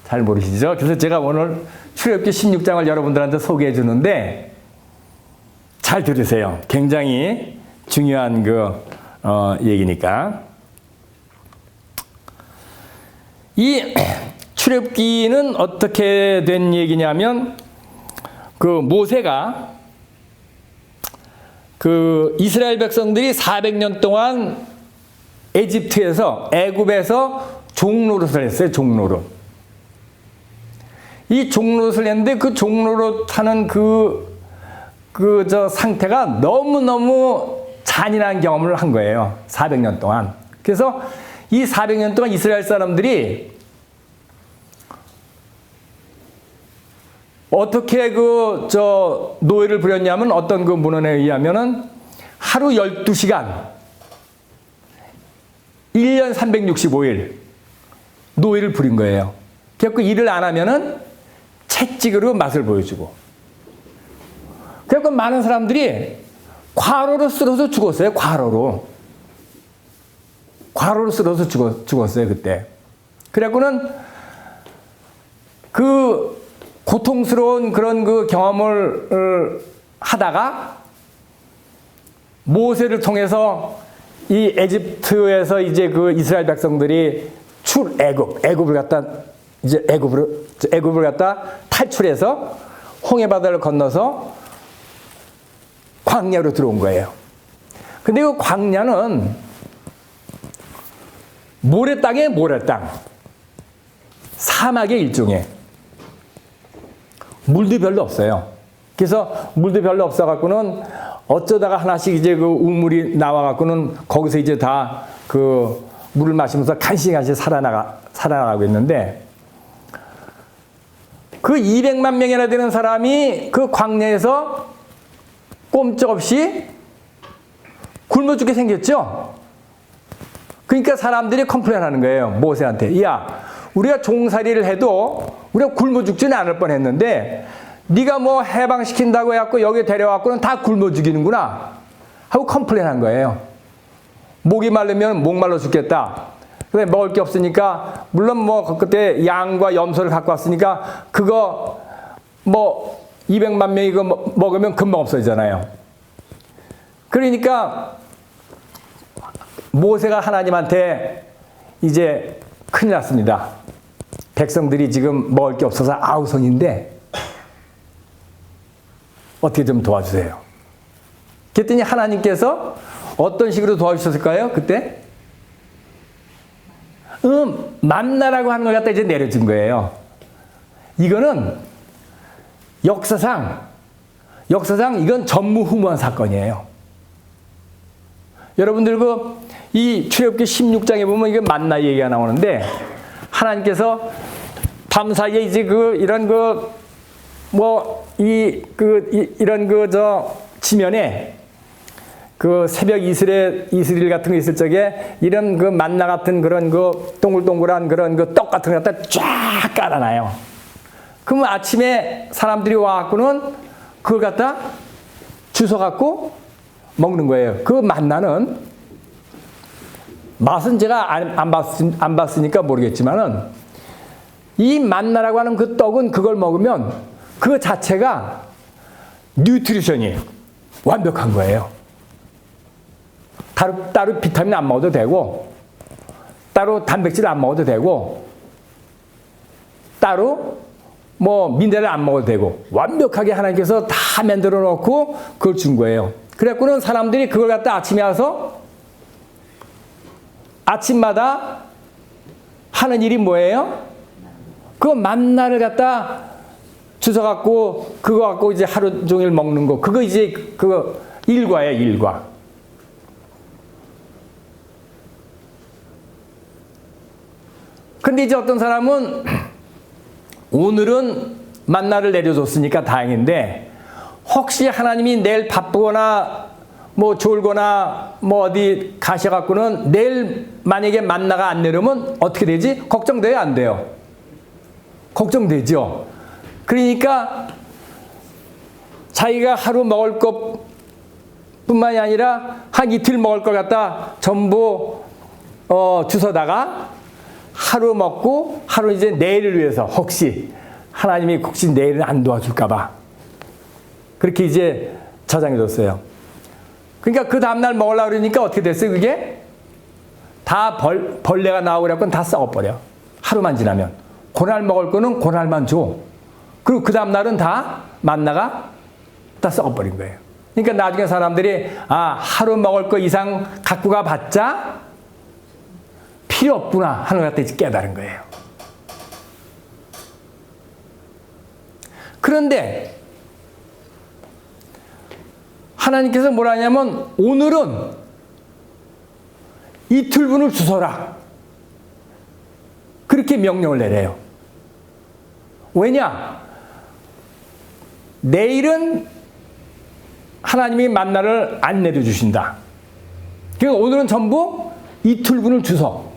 잘 모르시죠? 그래서 제가 오늘 출애굽기 16장을 여러분들한테 소개해 주는데 잘 들으세요. 굉장히 중요한 얘기니까. 이 출애굽기는 어떻게 된 얘기냐면 모세가 이스라엘 백성들이 400년 동안 애굽에서 종노릇을 했어요. 종노릇. 이 종노릇을 했는데 그 종노릇 하는 상태가 너무너무 잔인한 경험을 한 거예요. 400년 동안. 그래서 이 400년 동안 이스라엘 사람들이 어떻게 노예를 부렸냐면 어떤 문헌에 의하면은 하루 12시간, 1년 365일 노예를 부린 거예요. 그래서 일을 안 하면은 채찍으로 맛을 보여주고. 그래서 많은 사람들이 과로로 쓸어서 죽었어요. 과로로 쓸어서 죽었어요, 그때. 그래갖고는 고통스러운 그런 경험을 하다가 모세를 통해서 이 에집트에서 이제 이스라엘 백성들이 애굽을 갖다 탈출해서 홍해바다를 건너서 광야로 들어온 거예요. 근데 그 광야는 모래땅이에요, 모래땅. 사막의 일종에. 물도 별로 없어요. 그래서 물도 별로 없어갖고는 어쩌다가 하나씩 이제 우물이 나와갖고는 거기서 이제 다 물을 마시면서 간신간신 살아나가고 있는데 200만 명이나 되는 사람이 광야에서 꼼짝없이 굶어 죽게 생겼죠? 그러니까 사람들이 컴플레인 하는 거예요. 모세한테. 야, 우리가 종살이를 해도 우리가 굶어 죽지는 않을 뻔했는데 네가 해방시킨다고 해갖고 여기 데려와갖고는 다 굶어 죽이는구나 하고 컴플레인 한 거예요. 목이 마르면 목말라 죽겠다. 근데 먹을 게 없으니까 물론 그때 양과 염소를 갖고 왔으니까 그거 200만 명이 이거 먹으면 금방 없어지잖아요. 그러니까 모세가 하나님한테 이제 큰일 났습니다. 백성들이 지금 먹을 게 없어서 아우성인데 어떻게 좀 도와주세요. 그랬더니 하나님께서 어떤 식으로 도와주셨을까요? 그때? 만나라고 하는 걸 갖다 이제 내려준 거예요. 이거는 역사상 이건 전무후무한 사건이에요. 여러분들 이 출애굽기 16장에 보면 이게 만나 얘기가 나오는데 하나님께서 밤사이에 이제 이런 지면에 새벽 이슬일 같은 거 있을 적에 이런 만나 같은 그런 동글동글한 그런 떡 같은 거 갖다 쫙 깔아놔요. 그러면 아침에 사람들이 와갖고는 그걸 갖다 주워 갖고 먹는 거예요. 그 만나는 맛은 제가 안 봤으니까 모르겠지만은 이 만나라고 하는 그 떡은 그걸 먹으면 그 자체가 뉴트리션이 완벽한 거예요. 따로 비타민 안 먹어도 되고, 따로 단백질 안 먹어도 되고, 따로 뭐 미네랄 안 먹어도 되고, 완벽하게 하나님께서 다 만들어 놓고 그걸 준 거예요. 그래갖고는 사람들이 그걸 갖다 아침에 와서 아침마다 하는 일이 뭐예요? 그 만나를 갖다 주워갖고 그거 갖고 이제 하루 종일 먹는 거. 그거 이제 그거 일과예요, 일과. 근데 이제 어떤 사람은 오늘은 만나를 내려줬으니까 다행인데 혹시 하나님이 내일 바쁘거나 뭐 졸거나 뭐 어디 가셔갖고는 내일 만약에 만나가 안 내려오면 어떻게 되지? 걱정돼요, 안 돼요? 걱정되죠. 그러니까 자기가 하루 먹을 것뿐만이 아니라 한 이틀 먹을 걸 갖다 전부 주워다가 하루 먹고 하루 이제 내일을 위해서 혹시 하나님이 혹시 내일은 안 도와줄까봐 그렇게 이제 저장해뒀어요. 그러니까 그 다음날 먹으려고 그러니까 어떻게 됐어요? 그게 다 벌레가 나오고 그래갖고 다 썩어버려. 하루만 지나면. 그날 먹을 거는 그날만 줘. 그리고 그 다음날은 다 만나가 다 썩어버린 거예요. 그러니까 나중에 사람들이 하루 먹을 거 이상 갖고 가봤자 필요 없구나 하는 것 같아 깨달은 거예요. 그런데 하나님께서 뭐라 하냐면 오늘은 이틀분을 주서라. 그렇게 명령을 내려요. 왜냐? 내일은 하나님이 만나를 안 내려주신다. 그러니까 오늘은 전부 이틀분을 주서.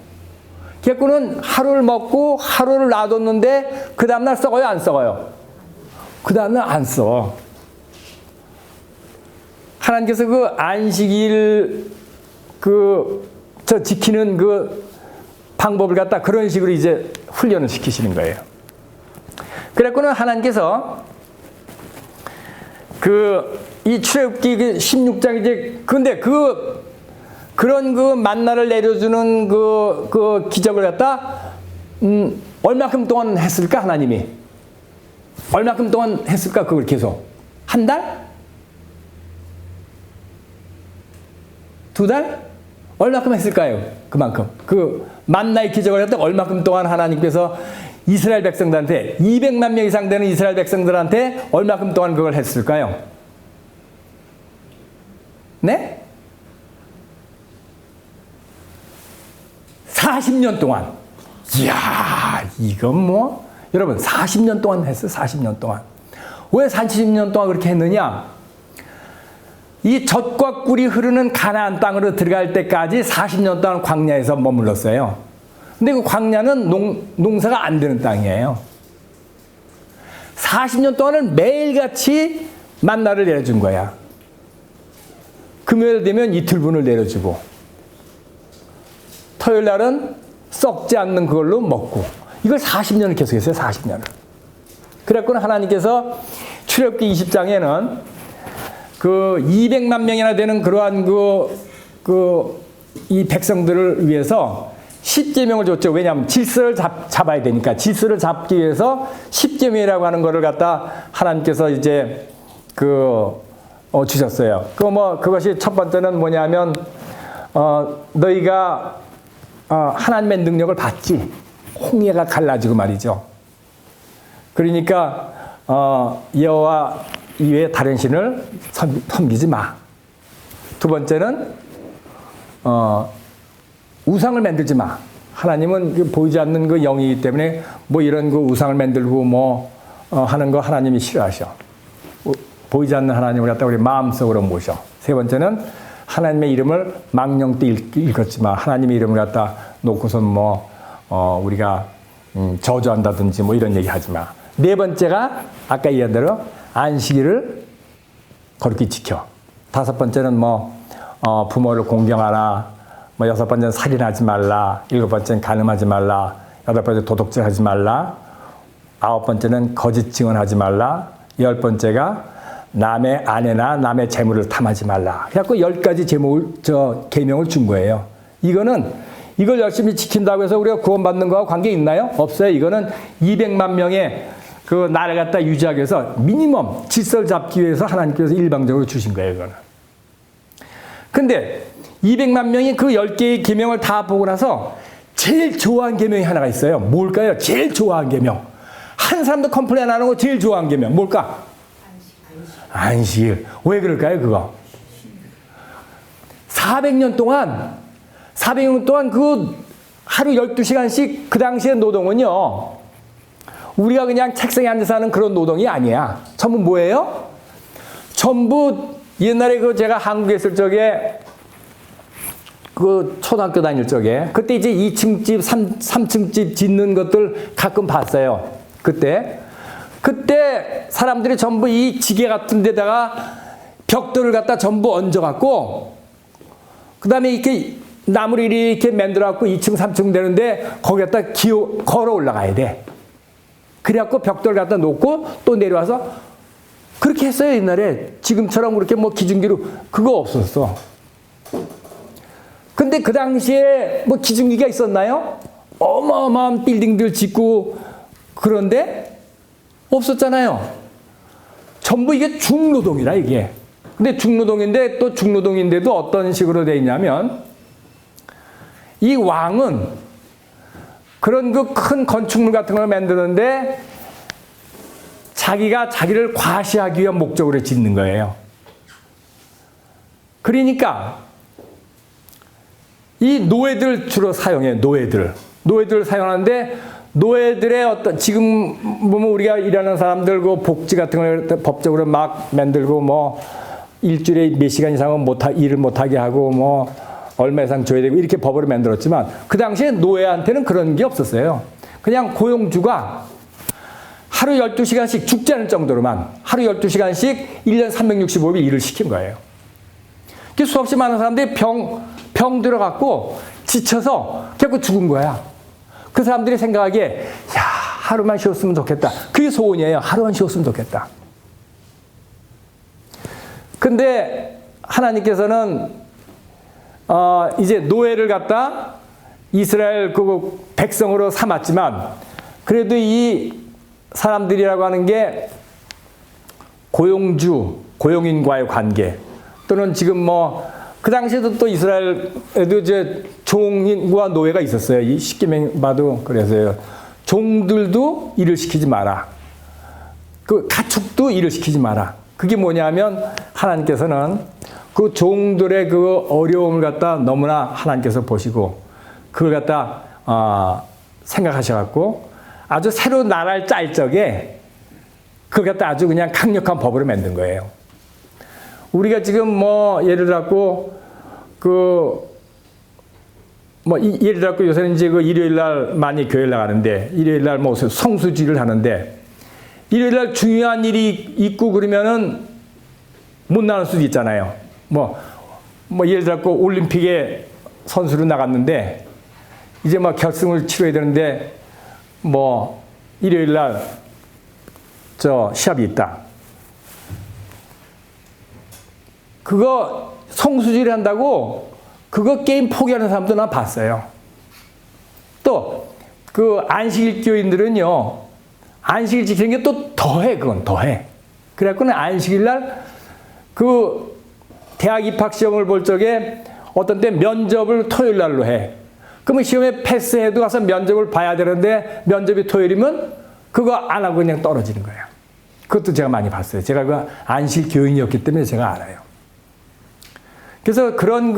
그래서는 하루를 먹고 하루를 놔뒀는데 그 다음날 썩어요, 안 썩어요? 그 다음날 안 써. 하나님께서 그 안식일 지키는 그 방법을 갖다 그런 식으로 이제 훈련을 시키시는 거예요. 그래서는 하나님께서 이 출애굽기 16장 이제 근데 그런 그 만나를 내려주는 그 기적을 갖다 얼마큼 동안 했을까 하나님이? 얼마큼 동안 했을까 그걸 계속? 한 달? 두 달? 얼마큼 했을까요? 그만큼. 그 만나의 기적을 했다 얼마큼 동안 하나님께서 이스라엘 백성들한테 200만 명 이상 되는 이스라엘 백성들한테 얼마큼 동안 그걸 했을까요? 네? 40년 동안. 이야, 이건 뭐 여러분 40년 동안 했어요. 40년 동안. 왜 40년 동안 그렇게 했느냐? 이 젖과 꿀이 흐르는 가나안 땅으로 들어갈 때까지 40년 동안 광야에서 머물렀어요. 근데 그 광야는 농사가 안 되는 땅이에요. 40년 동안은 매일같이 만나를 내려준 거야. 금요일 되면 이틀분을 내려주고 토요일 날은 썩지 않는 그걸로 먹고 이걸 40년을 계속했어요. 40년을. 그랬구나. 하나님께서 출애굽기 20장에는 그 200만 명이나 되는 그러한 이 백성들을 위해서 10계명을 줬죠. 왜냐하면 질서를 잡아야 되니까. 질서를 잡기 위해서 10계명이라고 하는 거를 갖다 하나님께서 이제 주셨어요. 그것이 첫 번째는 뭐냐면, 너희가, 하나님의 능력을 받지. 홍해가 갈라지고 말이죠. 그러니까, 여호와 이외에 다른 신을 섬기지 마. 두 번째는 우상을 만들지 마. 하나님은 보이지 않는 그 영이기 때문에 뭐 이런 그 우상을 만들고 하는 거 하나님이 싫어하셔. 보이지 않는 하나님을 갖다 우리 마음속으로 모셔. 세 번째는 하나님의 이름을 망령 때 읽었지 마. 하나님의 이름을 갖다 놓고선 우리가 저주한다든지 이런 얘기 하지 마. 네 번째가 아까 얘기한 대로 안식일을 거룩히 지켜. 다섯 번째는 부모를 공경하라. 뭐 6번째는 살인하지 말라, 7번째는 간음하지 말라, 8번째 도둑질하지 말라, 9번째는 거짓 증언하지 말라, 10번째가 남의 아내나 남의 재물을 탐하지 말라. 그래갖고 10가지 계명을 준 거예요. 이걸 열심히 지킨다고 해서 우리가 구원받는 거와 관계 있나요? 없어요. 이거는 200만 명의 그 나라를 갖다 유지하기 위해서 미니멈 질서를 잡기 위해서 하나님께서 일방적으로 주신 거예요. 이거는. 근데 200만 명이 그 10개의 계명을 다 보고 나서 제일 좋아하는 계명이 하나가 있어요. 뭘까요? 제일 좋아하는 계명. 한 사람도 컴플레인 안 하고 제일 좋아하는 계명. 뭘까? 안식일. 왜 그럴까요, 그거? 400년 동안 그 하루 12시간씩 그 당시의 노동은요, 우리가 그냥 책상에 앉아서 하는 그런 노동이 아니야. 전부 뭐예요? 전부 옛날에 제가 한국에 있을 적에 초등학교 다닐 적에 그때 이제 2층 집, 3층 집 짓는 것들 가끔 봤어요. 그때 사람들이 전부 이 지게 같은 데다가 벽돌을 갖다 전부 얹어갖고 그 다음에 이렇게 나무를 이렇게 만들어갖고 2층, 3층 되는데 거기 갖다 걸어 올라가야 돼. 그래갖고 벽돌 갖다 놓고 또 내려와서 그렇게 했어요, 옛날에. 지금처럼 그렇게 뭐 기중기로 그거 없었어. 근데 그 당시에 뭐 기중기가 있었나요? 어마어마한 빌딩들 짓고 그런데 없었잖아요. 전부 이게 중노동이라 이게. 근데 중노동인데 또 중노동인데도 어떤 식으로 돼 있냐면 이 왕은 그런 그 큰 건축물 같은 걸 만드는데 자기가 자기를 과시하기 위한 목적으로 짓는 거예요. 그러니까 이 노예들 주로 사용해요. 노예들을 사용하는데 노예들의 어떤 지금 보면 우리가 일하는 사람들 그 복지 같은 걸 법적으로 막 만들고 뭐 일주일에 몇 시간 이상은 일을 못하게 하고 뭐 얼마 이상 줘야 되고 이렇게 법으로 만들었지만 그 당시에 노예한테는 그런 게 없었어요. 그냥 고용주가 하루 12시간씩 죽지 않을 정도로만 하루 12시간씩 1년 365일 일을 시킨 거예요. 수없이 많은 사람들이 병 들어갖고 지쳐서 결국 죽은 거야. 그 사람들이 생각하기에 야 하루만 쉬었으면 좋겠다. 그게 소원이에요. 하루만 쉬었으면 좋겠다. 근데 하나님께서는 이제 노예를 갖다 이스라엘 그 백성으로 삼았지만 그래도 이 사람들이라고 하는 게 고용인과의 관계 또는 지금 뭐 그 당시에도 또 이스라엘에도 이제 종과 노예가 있었어요. 이 십계명 봐도 그래서요. 종들도 일을 시키지 마라. 그 가축도 일을 시키지 마라. 그게 뭐냐면 하나님께서는 그 종들의 그 어려움을 갖다 너무나 하나님께서 보시고 그걸 갖다 생각하셔갖고 아주 새로 나라를 짤 적에 그걸 갖다 아주 그냥 강력한 법으로 만든 거예요. 우리가 지금 뭐 예를 들었고 예를 들었고 요새는 이제 그 일요일 날 많이 교회 나가는데 일요일 날 뭐 성수주의를 하는데 일요일 날 중요한 일이 있고 그러면은 못 나갈 수도 있잖아요. 뭐 예를 들었고 올림픽에 선수로 나갔는데 이제 막 결승을 치러야 되는데 뭐 일요일 날 시합이 있다. 그거 성수주의를 한다고 그거 게임 포기하는 사람도 난 봤어요. 또 그 안식일 교인들은요. 안식일 지키는 게 또 더해. 그건 더해. 그래갖고는 안식일 날 그 대학 입학 시험을 볼 적에 어떤 때 면접을 토요일 날로 해. 그러면 시험에 패스해도 가서 면접을 봐야 되는데 면접이 토요일이면 그거 안 하고 그냥 떨어지는 거예요. 그것도 제가 많이 봤어요. 제가 그 안식일 교인이었기 때문에 제가 알아요. 그래서 그런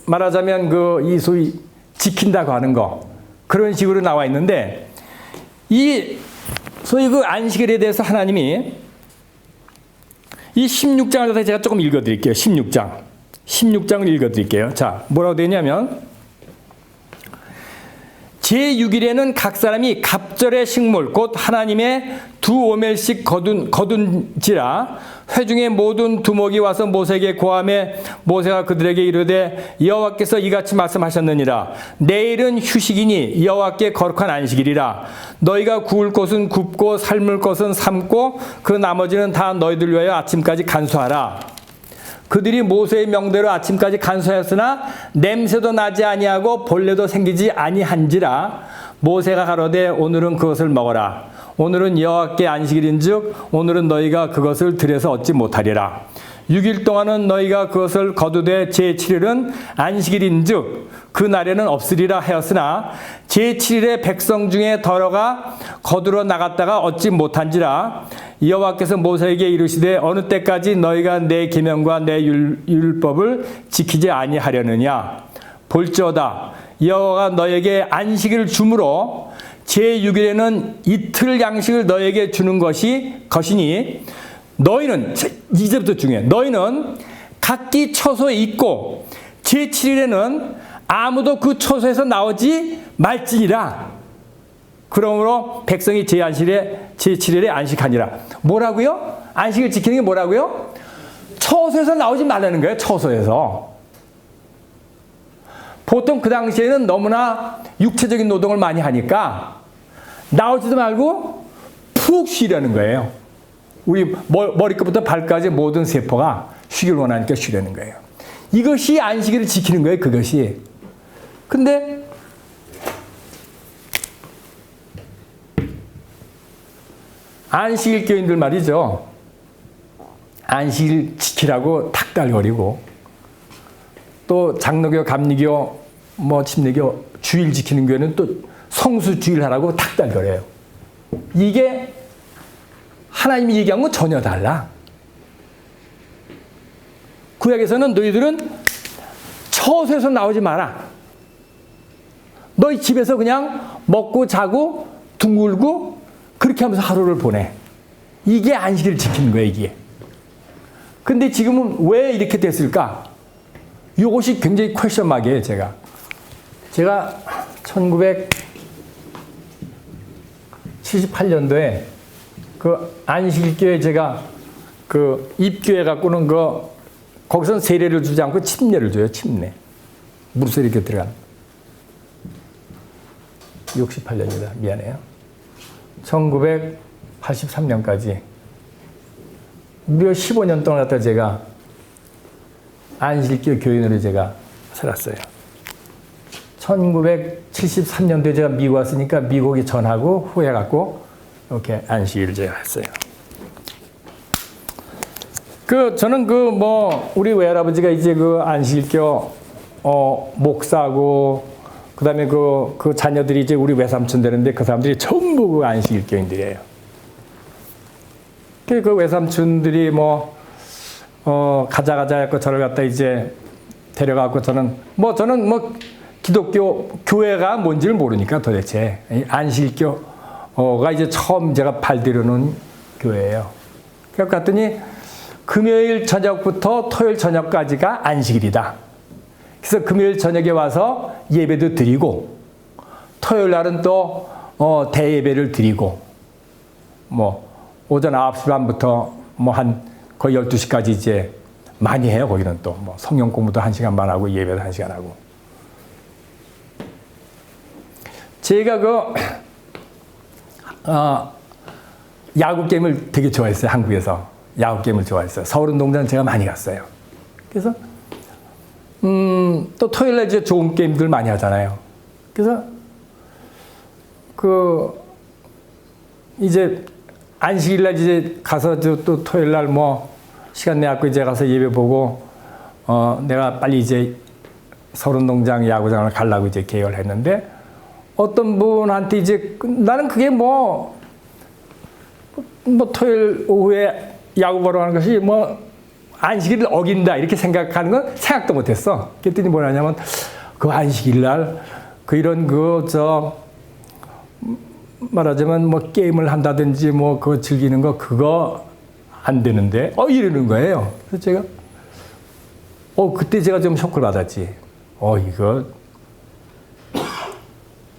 말하자면 이 소위 지킨다고 하는 거 그런 식으로 나와 있는데 이 소위 그 안식일에 대해서 하나님이 이 16장을 제가 조금 읽어드릴게요. 16장을 읽어드릴게요. 자, 뭐라고 되냐면 제6일에는 각 사람이 갑절의 식물 곧 하나님의 두 오멜씩 거둔지라. 회중의 모든 두목이 와서 모세에게 고하매 모세가 그들에게 이르되 여호와께서 이같이 말씀하셨느니라. 내일은 휴식이니 여호와께 거룩한 안식일이라. 너희가 구울 것은 굽고 삶을 것은 삶고 그 나머지는 다 너희들 위하여 아침까지 간수하라. 그들이 모세의 명대로 아침까지 간수하였으나 냄새도 나지 아니하고 벌레도 생기지 아니한지라. 모세가 가로되 오늘은 그것을 먹어라. 오늘은 여호와께 안식일인즉 오늘은 너희가 그것을 들여서 얻지 못하리라. 6일 동안은 너희가 그것을 거두되 제7일은 안식일인즉 그 날에는 없으리라 하였으나 제7일에 백성 중에 더러가 거두러 나갔다가 얻지 못한지라. 여호와께서 모세에게 이르시되 어느 때까지 너희가 내 계명과 내 율법을 지키지 아니하려느냐. 볼지어다 여호와가 너에게 안식일을 주므로 제6일에는 이틀 양식을 너에게 주는 것이니 너희는 이제부터 중요해. 너희는 각기 처소에 있고 제7일에는 아무도 그 처소에서 나오지 말지니라. 그러므로 백성이 제7일에 안식하니라. 뭐라고요? 안식을 지키는 게 뭐라고요? 처소에서 나오지 말라는 거예요. 처소에서. 보통 그 당시에는 너무나 육체적인 노동을 많이 하니까 나오지도 말고 푹 쉬려는 거예요. 우리 머리끝부터 발까지 모든 세포가 쉬기를 원하니까 쉬려는 거예요. 이것이 안식일을 지키는 거예요. 그것이. 근데 안식일 교인들 말이죠. 안식일 지키라고 닥달거리고 또 장로교, 감리교, 침례교 주일 지키는 교회는 또 성수 주일 하라고 닥달거려요. 이게 하나님이 얘기한 건 전혀 달라. 구약에서는 너희들은 처소에서 나오지 마라. 너희 집에서 그냥 먹고 자고 둥글고 그렇게 하면서 하루를 보내. 이게 안식일을 지키는 거예요, 이게. 근데 지금은 왜 이렇게 됐을까? 이것이 굉장히 퀘스천 마크예요, 제가 1978년도에 그 안식일교회 제가 그 입교해 갖고는 거기선 세례를 주지 않고 침례를 줘요, 침례. 무릇에 이렇게 들어간. 68년이다. 미안해요. 1983년까지 무려 15년 동안 갖다 제가 안식일 교인으로 제가 살았어요. 1973년도에 제가 미국 왔으니까 미국에 전하고 후에 갖고 이렇게 안식일을 제가 했어요. 저는 우리 외할아버지가 이제 그 안식일교 목사고 그다음에 그 자녀들이 이제 우리 외삼촌 되는데 그 사람들이 전부 그 안식일 교인들이에요. 그 외삼촌들이 가자 해서 저를 갖다 이제 데려가고 저는 기독교 교회가 뭔지를 모르니까 도대체 안식일교가 이제 처음 제가 발들여놓은 교회예요. 그래서 갔더니 금요일 저녁부터 토요일 저녁까지가 안식일이다. 그래서 금요일 저녁에 와서 예배도 드리고 토요일 날은 또 대예배를 드리고 오전 9시 반부터 한 거의 12시까지 이제 많이 해요. 거기는 또 성경 공부도 1시간 반 하고 예배도 1시간 하고. 제가 야구 게임을 되게 좋아했어요. 한국에서 야구 게임을 좋아했어요. 서울운동장 제가 많이 갔어요. 그래서 또 토요일에 이제 좋은 게임들 많이 하잖아요. 그래서 이제 안식일날 이제 가서 또 토요일날 시간 내갖고 이제 가서 예배 보고 내가 빨리 이제 서울운동장 야구장을 가려고 이제 계획을 했는데 어떤 분한테 이제 나는 그게 토요일 오후에 야구 보러 가는 것이 안식일을 어긴다 이렇게 생각하는 건 생각도 못했어. 그랬더니 뭐냐면 그 안식일날 이런 말하자면 게임을 한다든지 그거 즐기는 거 그거 안 되는데 이러는 거예요. 그래서 제가 그때 제가 좀 쇼크를 받았지. 이거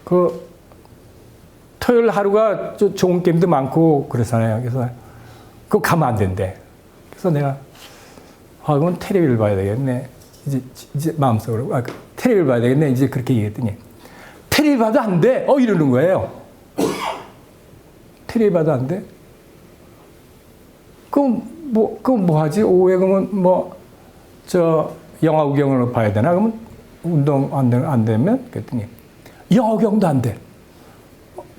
그 토요일 하루가 좋은 게임도 많고 그렇잖아요. 그래서 그거 가면 안 된대. 그래서 내가 그럼 텔레비를 봐야 되겠네. 이제 마음속으로 텔레비를 봐야 되겠네. 이제 그렇게 얘기했더니 텔레비 봐도 안 돼. 이러는 거예요. 텔레비 봐도 안 돼? 그럼 뭐 하지? 오후에 그러면 영화 구경을 봐야 되나? 그러면 운동 안 되면? 그랬더니 영화 구경도 안 돼.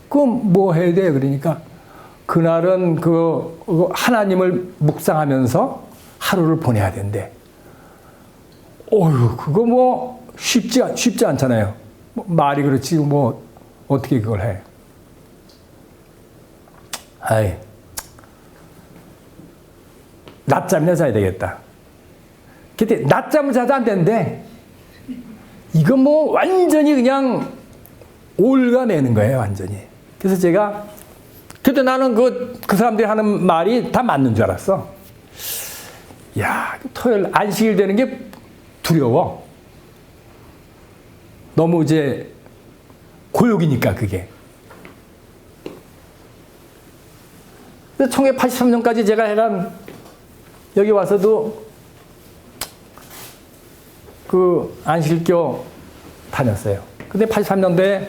그럼 뭐 해야 돼? 그러니까 그날은 그 하나님을 묵상하면서 하루를 보내야 된대. 그거 뭐 쉽지 않잖아요. 말이 그렇지 뭐 어떻게 그걸 해? 낮잠이나 자야 되겠다. 근데 낮잠을 자도 안 되는데 이거 뭐 완전히 그냥 올가매는 거예요, 완전히. 그래서 제가 그때 나는 그 사람들이 하는 말이 다 맞는 줄 알았어. 토요일 안식일 되는 게 두려워. 너무 이제 고역이니까 그게. 1983년까지 제가 해간 여기 와서도 그 안식일교 다녔어요. 근데 83년도에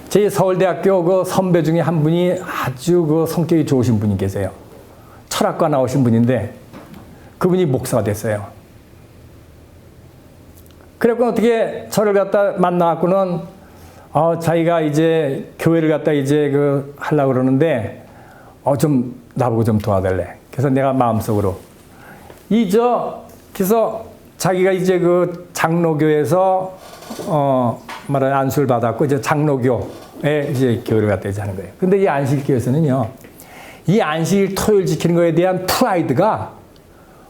제 서울대학교 그 선배 중에 한 분이 아주 그 성격이 좋으신 분이 계세요. 철학과 나오신 분인데 그분이 목사가 됐어요. 그래갖고 어떻게 저를 갖다 만나갖고는 자기가 이제 교회를 갖다 이제 하려고 그러는데 좀 나보고 좀 도와달래. 그래서 내가 마음속으로 그래서 자기가 이제 그 장로교에서 말하는 안수를 받았고 이제 장로교에 이제 교회를 갖다 이제 하는 거예요. 근데 이 안식교에서는요, 이 안식일 토요일 지키는 거에 대한 프라이드가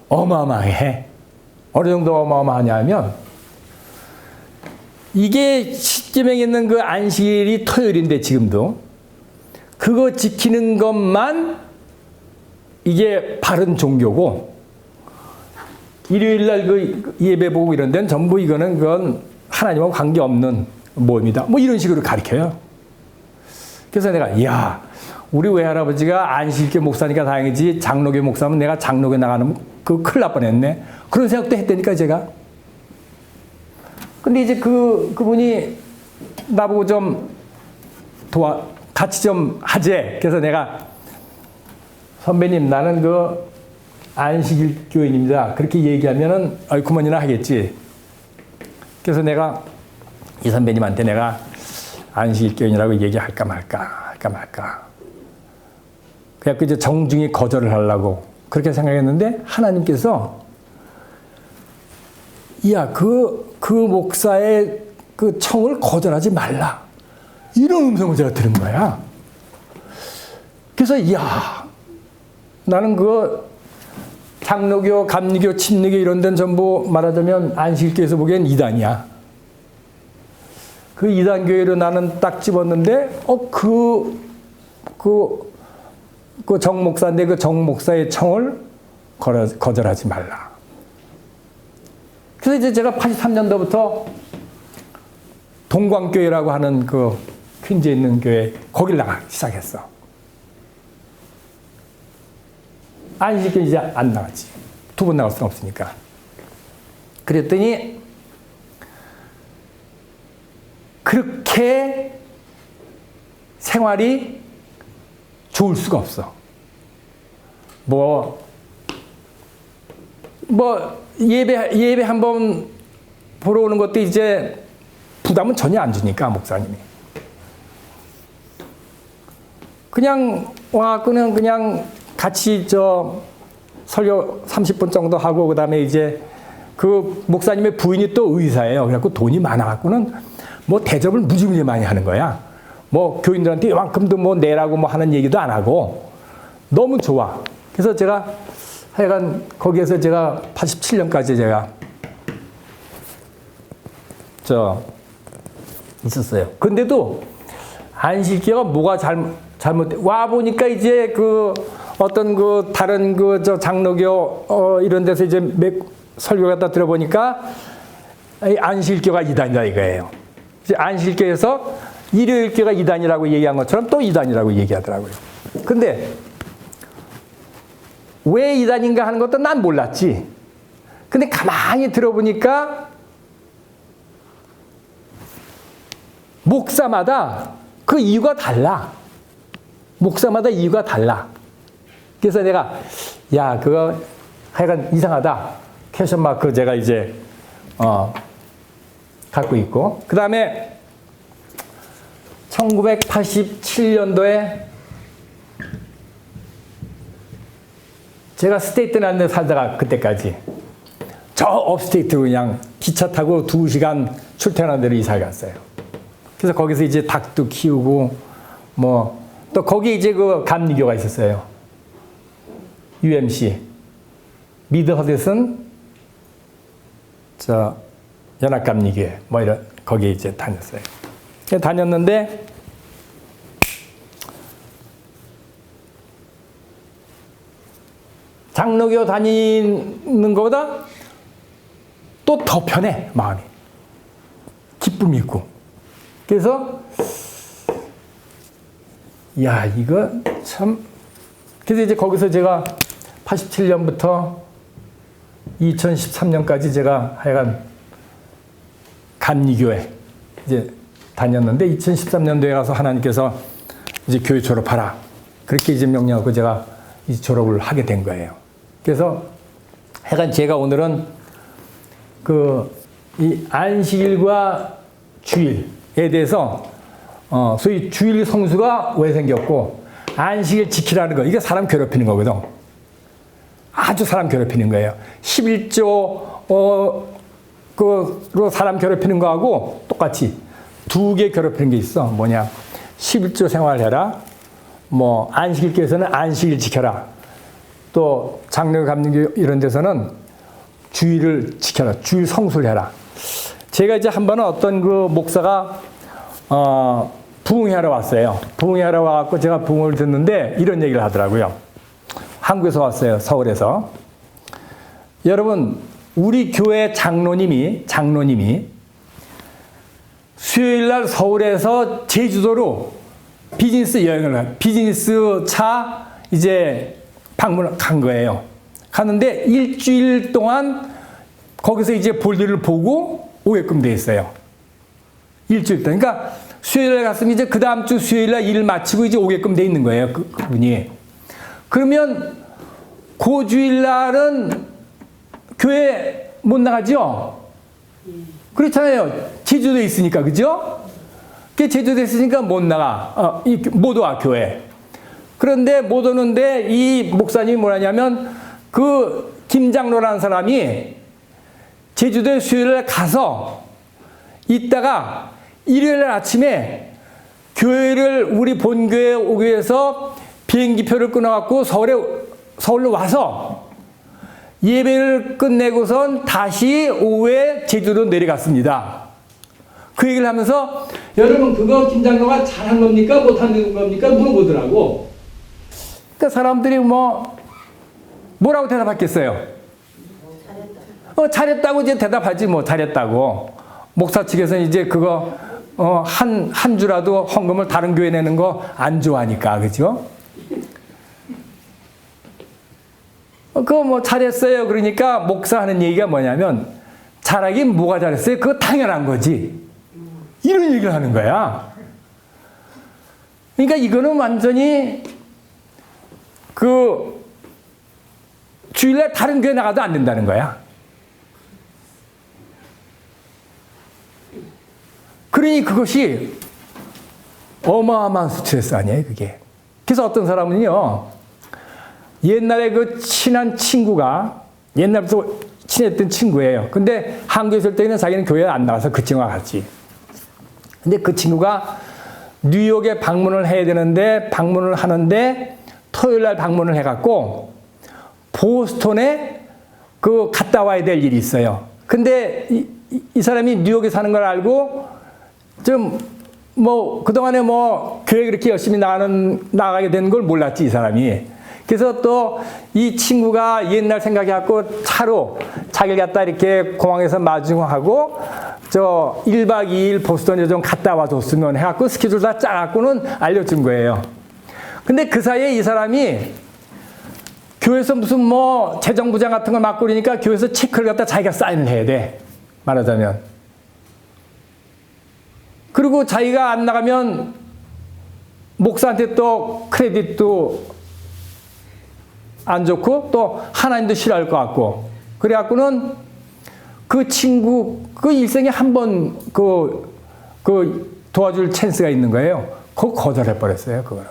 어마어마해. 어느 정도 어마어마하냐면 이게 십계명에 있는 그 안식일이 토요일인데 지금도 그거 지키는 것만 이게 바른 종교고 일요일날 그 예배 보고 이런 데는 전부 그건 하나님하고 관계없는 모임이다. 뭐 이런 식으로 가르쳐요. 그래서 내가 우리 외할아버지가 안식교 목사니까 다행이지 장로교 목사면 내가 장로교 나가는 큰일 날 뻔했네. 그런 생각도 했다니까 제가. 근데 이제 그분이 나보고 좀 같이 좀 하재. 그래서 내가 선배님 나는 안식일 교인입니다. 그렇게 얘기하면은 그만이나 하겠지. 그래서 내가 이 선배님한테 내가 안식일 교인이라고 얘기할까 말까. 그래갖고 이제 정중히 거절을 하려고 그렇게 생각했는데 하나님께서 그 목사의 그 청을 거절하지 말라. 이런 음성을 제가 들은 거야. 그래서 나는 장로교, 감리교, 침례교 이런 데는 전부 말하자면 안식일교에서 보기엔 이단이야. 그 이단교회로 나는 딱 집었는데 그 정목사인데 그 정목사의 청을 거절하지 말라. 그래서 이제 제가 83년도부터 동광교회라고 하는 그 퀸즈에 있는 교회 거길 나가기 시작했어. 안식교 이제 안 나가지. 2번 나갈 수는 없으니까. 그랬더니 그렇게 생활이 좋을 수가 없어. 예배 한번 보러 오는 것도 이제 부담은 전혀 안 주니까, 목사님이. 그냥 같이 설교 30분 정도 하고, 그 다음에 이제 그 목사님의 부인이 또 의사예요. 그래갖고 돈이 많아갖고는 대접을 무지무지 많이 하는 거야. 교인들한테 이만큼도 내라고 하는 얘기도 안 하고 너무 좋아. 그래서 제가 하여간 거기에서 제가 87년까지 제가 있었어요. 근데도 안식교가 뭐가 잘못돼. 와보니까 이제 다른 장로교, 이런 데서 이제 설교 갖다 들어보니까 안식교가 이단이다 이거예요. 이제 안식일교에서 일요일교가 이단이라고 얘기한 것처럼 또 이단이라고 얘기하더라고요. 근데 왜 이단인가 하는 것도 난 몰랐지. 근데 가만히 들어보니까 목사마다 그 이유가 달라. 목사마다 이유가 달라. 그래서 내가 야 그거 하여간 이상하다. 캐션 마크 제가 이제 갖고 있고 그 다음에 1987년도에 제가 스테이트랜드에 살다가 그때까지 저 업스테이트로 그냥 기차 타고 2시간 출퇴근하는 데로 이사 갔어요. 그래서 거기서 이제 닭도 키우고 뭐 또 거기 이제 그 감리교가 있었어요. UMC 미드 허댓은 저 연합감리교회 뭐 이런 거기에 이제 다녔어요. 다녔는데 장로교 다니는 것보다 또 더 편해 마음이. 기쁨이 있고. 그래서 야 이거 참. 그래서 이제 거기서 제가 87년부터 2013년까지 제가 하여간 감리교회 이제 다녔는데 2013년도에 가서 하나님께서 이제 교회 졸업하라. 그렇게 이제 명령하고 제가 이제 졸업을 하게 된 거예요. 그래서 하여간 제가 오늘은 이 안식일과 주일에 대해서 소위 주일 성수가 왜 생겼고 안식일 지키라는 거 이게 사람 괴롭히는 거거든. 아주 사람 괴롭히는 거예요. 11조 그로 사람 괴롭히는 거하고 똑같이 두 개 괴롭히는 게 있어. 뭐냐? 11조 생활해라. 뭐 안식일교에서는 안식일 지켜라. 또 장로 감리교 이런 데서는 주일을 지켜라. 주일 성수를 해라. 제가 이제 한 번은 어떤 그 목사가 부흥회하러 왔어요. 부흥회하러 와갖고 제가 부흥을 듣는데 이런 얘기를 하더라고요. 한국에서 왔어요. 서울에서. 여러분 우리 교회 장로님이 수요일날 서울에서 제주도로 비즈니스 여행을 비즈니스 차 이제 방문을 간 거예요. 가는데 일주일 동안 거기서 이제 볼일을 보고 오게끔 돼 있어요. 일주일 동안. 그러니까 수요일에 갔으면 이제 그 다음 주 수요일날 일을 마치고 이제 오게끔 돼 있는 거예요. 그분이. 그러면 그 주일날은 교회 못 나가죠? 그렇잖아요. 제주도에 있으니까, 그죠? 제주도에 있으니까 못 나가. 못 와, 교회. 그런데 못 오는데 이 목사님이 뭐라냐면 그 김장로라는 사람이 제주도에 수요일에 가서 있다가 일요일 아침에 교회를 우리 본교회에 오기 위해서 비행기표를 끊어갖고 서울로 와서 예배를 끝내고선 다시 오후에 제주도로 내려갔습니다. 그 얘기를 하면서 여러분 그거 김장로가 잘한 겁니까? 못한 겁니까? 물어보더라고. 그러니까 사람들이 뭐라고 대답했겠어요? 잘했다고 이제 대답하지 뭐 잘했다고. 목사 측에서는 이제 그거 한 주라도 헌금을 다른 교회 내는 거 안 좋아하니까 그죠? 그거 뭐 잘했어요. 그러니까 목사 하는 얘기가 뭐냐면 잘하긴 뭐가 잘했어요? 그거 당연한 거지. 이런 얘기를 하는 거야. 그러니까 이거는 완전히 그 주일날 다른 교회 나가도 안 된다는 거야. 그러니 그것이 어마어마한 스트레스 아니에요, 그게. 그래서 어떤 사람은요, 옛날에 그 친한 친구가, 옛날부터 친했던 친구예요. 근데 한국에 있을 때는 자기는 교회에 안 나가서 그 친구가 갔지. 근데 그 친구가 뉴욕에 방문을 해야 되는데, 방문을 하는데, 토요일 날 방문을 해갖고, 보스턴에 갔다 와야 될 일이 있어요. 근데 이 사람이 뉴욕에 사는 걸 알고, 그동안에 교회 그렇게 열심히 나가게 된 걸 몰랐지, 이 사람이. 그래서 또 이 친구가 옛날 생각해갖고 차로 자기를 갖다 이렇게 공항에서 마중하고 저 1박 2일 보스턴에 좀 갔다 와줬으면 해갖고 스케줄 다 짜갖고는 알려준 거예요. 근데 그 사이에 이 사람이 교회에서 무슨 뭐 재정부장 같은 걸 맡고 그러니까 교회에서 체크를 갖다 자기가 사인을 해야 돼. 말하자면. 그리고 자기가 안 나가면 목사한테 또 크레딧도 안 좋고 또 하나님도 싫어할 것 같고. 그래갖고는 그 친구, 그 일생에 한 번 그 도와줄 찬스가 있는 거예요. 그거 거절해 버렸어요, 그거는.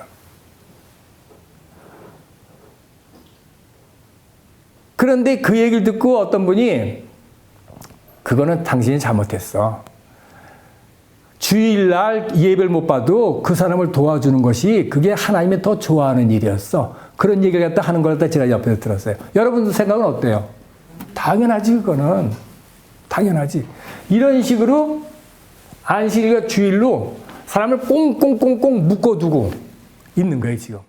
그런데 그 얘기를 듣고 어떤 분이 그거는 당신이 잘못했어. 주일날 예배를 못 봐도 그 사람을 도와주는 것이 그게 하나님이 더 좋아하는 일이었어. 그런 얘기를 갖다 하는 걸 갖다 제가 옆에서 들었어요. 여러분들 생각은 어때요? 당연하지, 그거는. 당연하지. 이런 식으로 안식일과 주일로 사람을 꽁꽁꽁꽁 묶어두고 있는 거예요, 지금.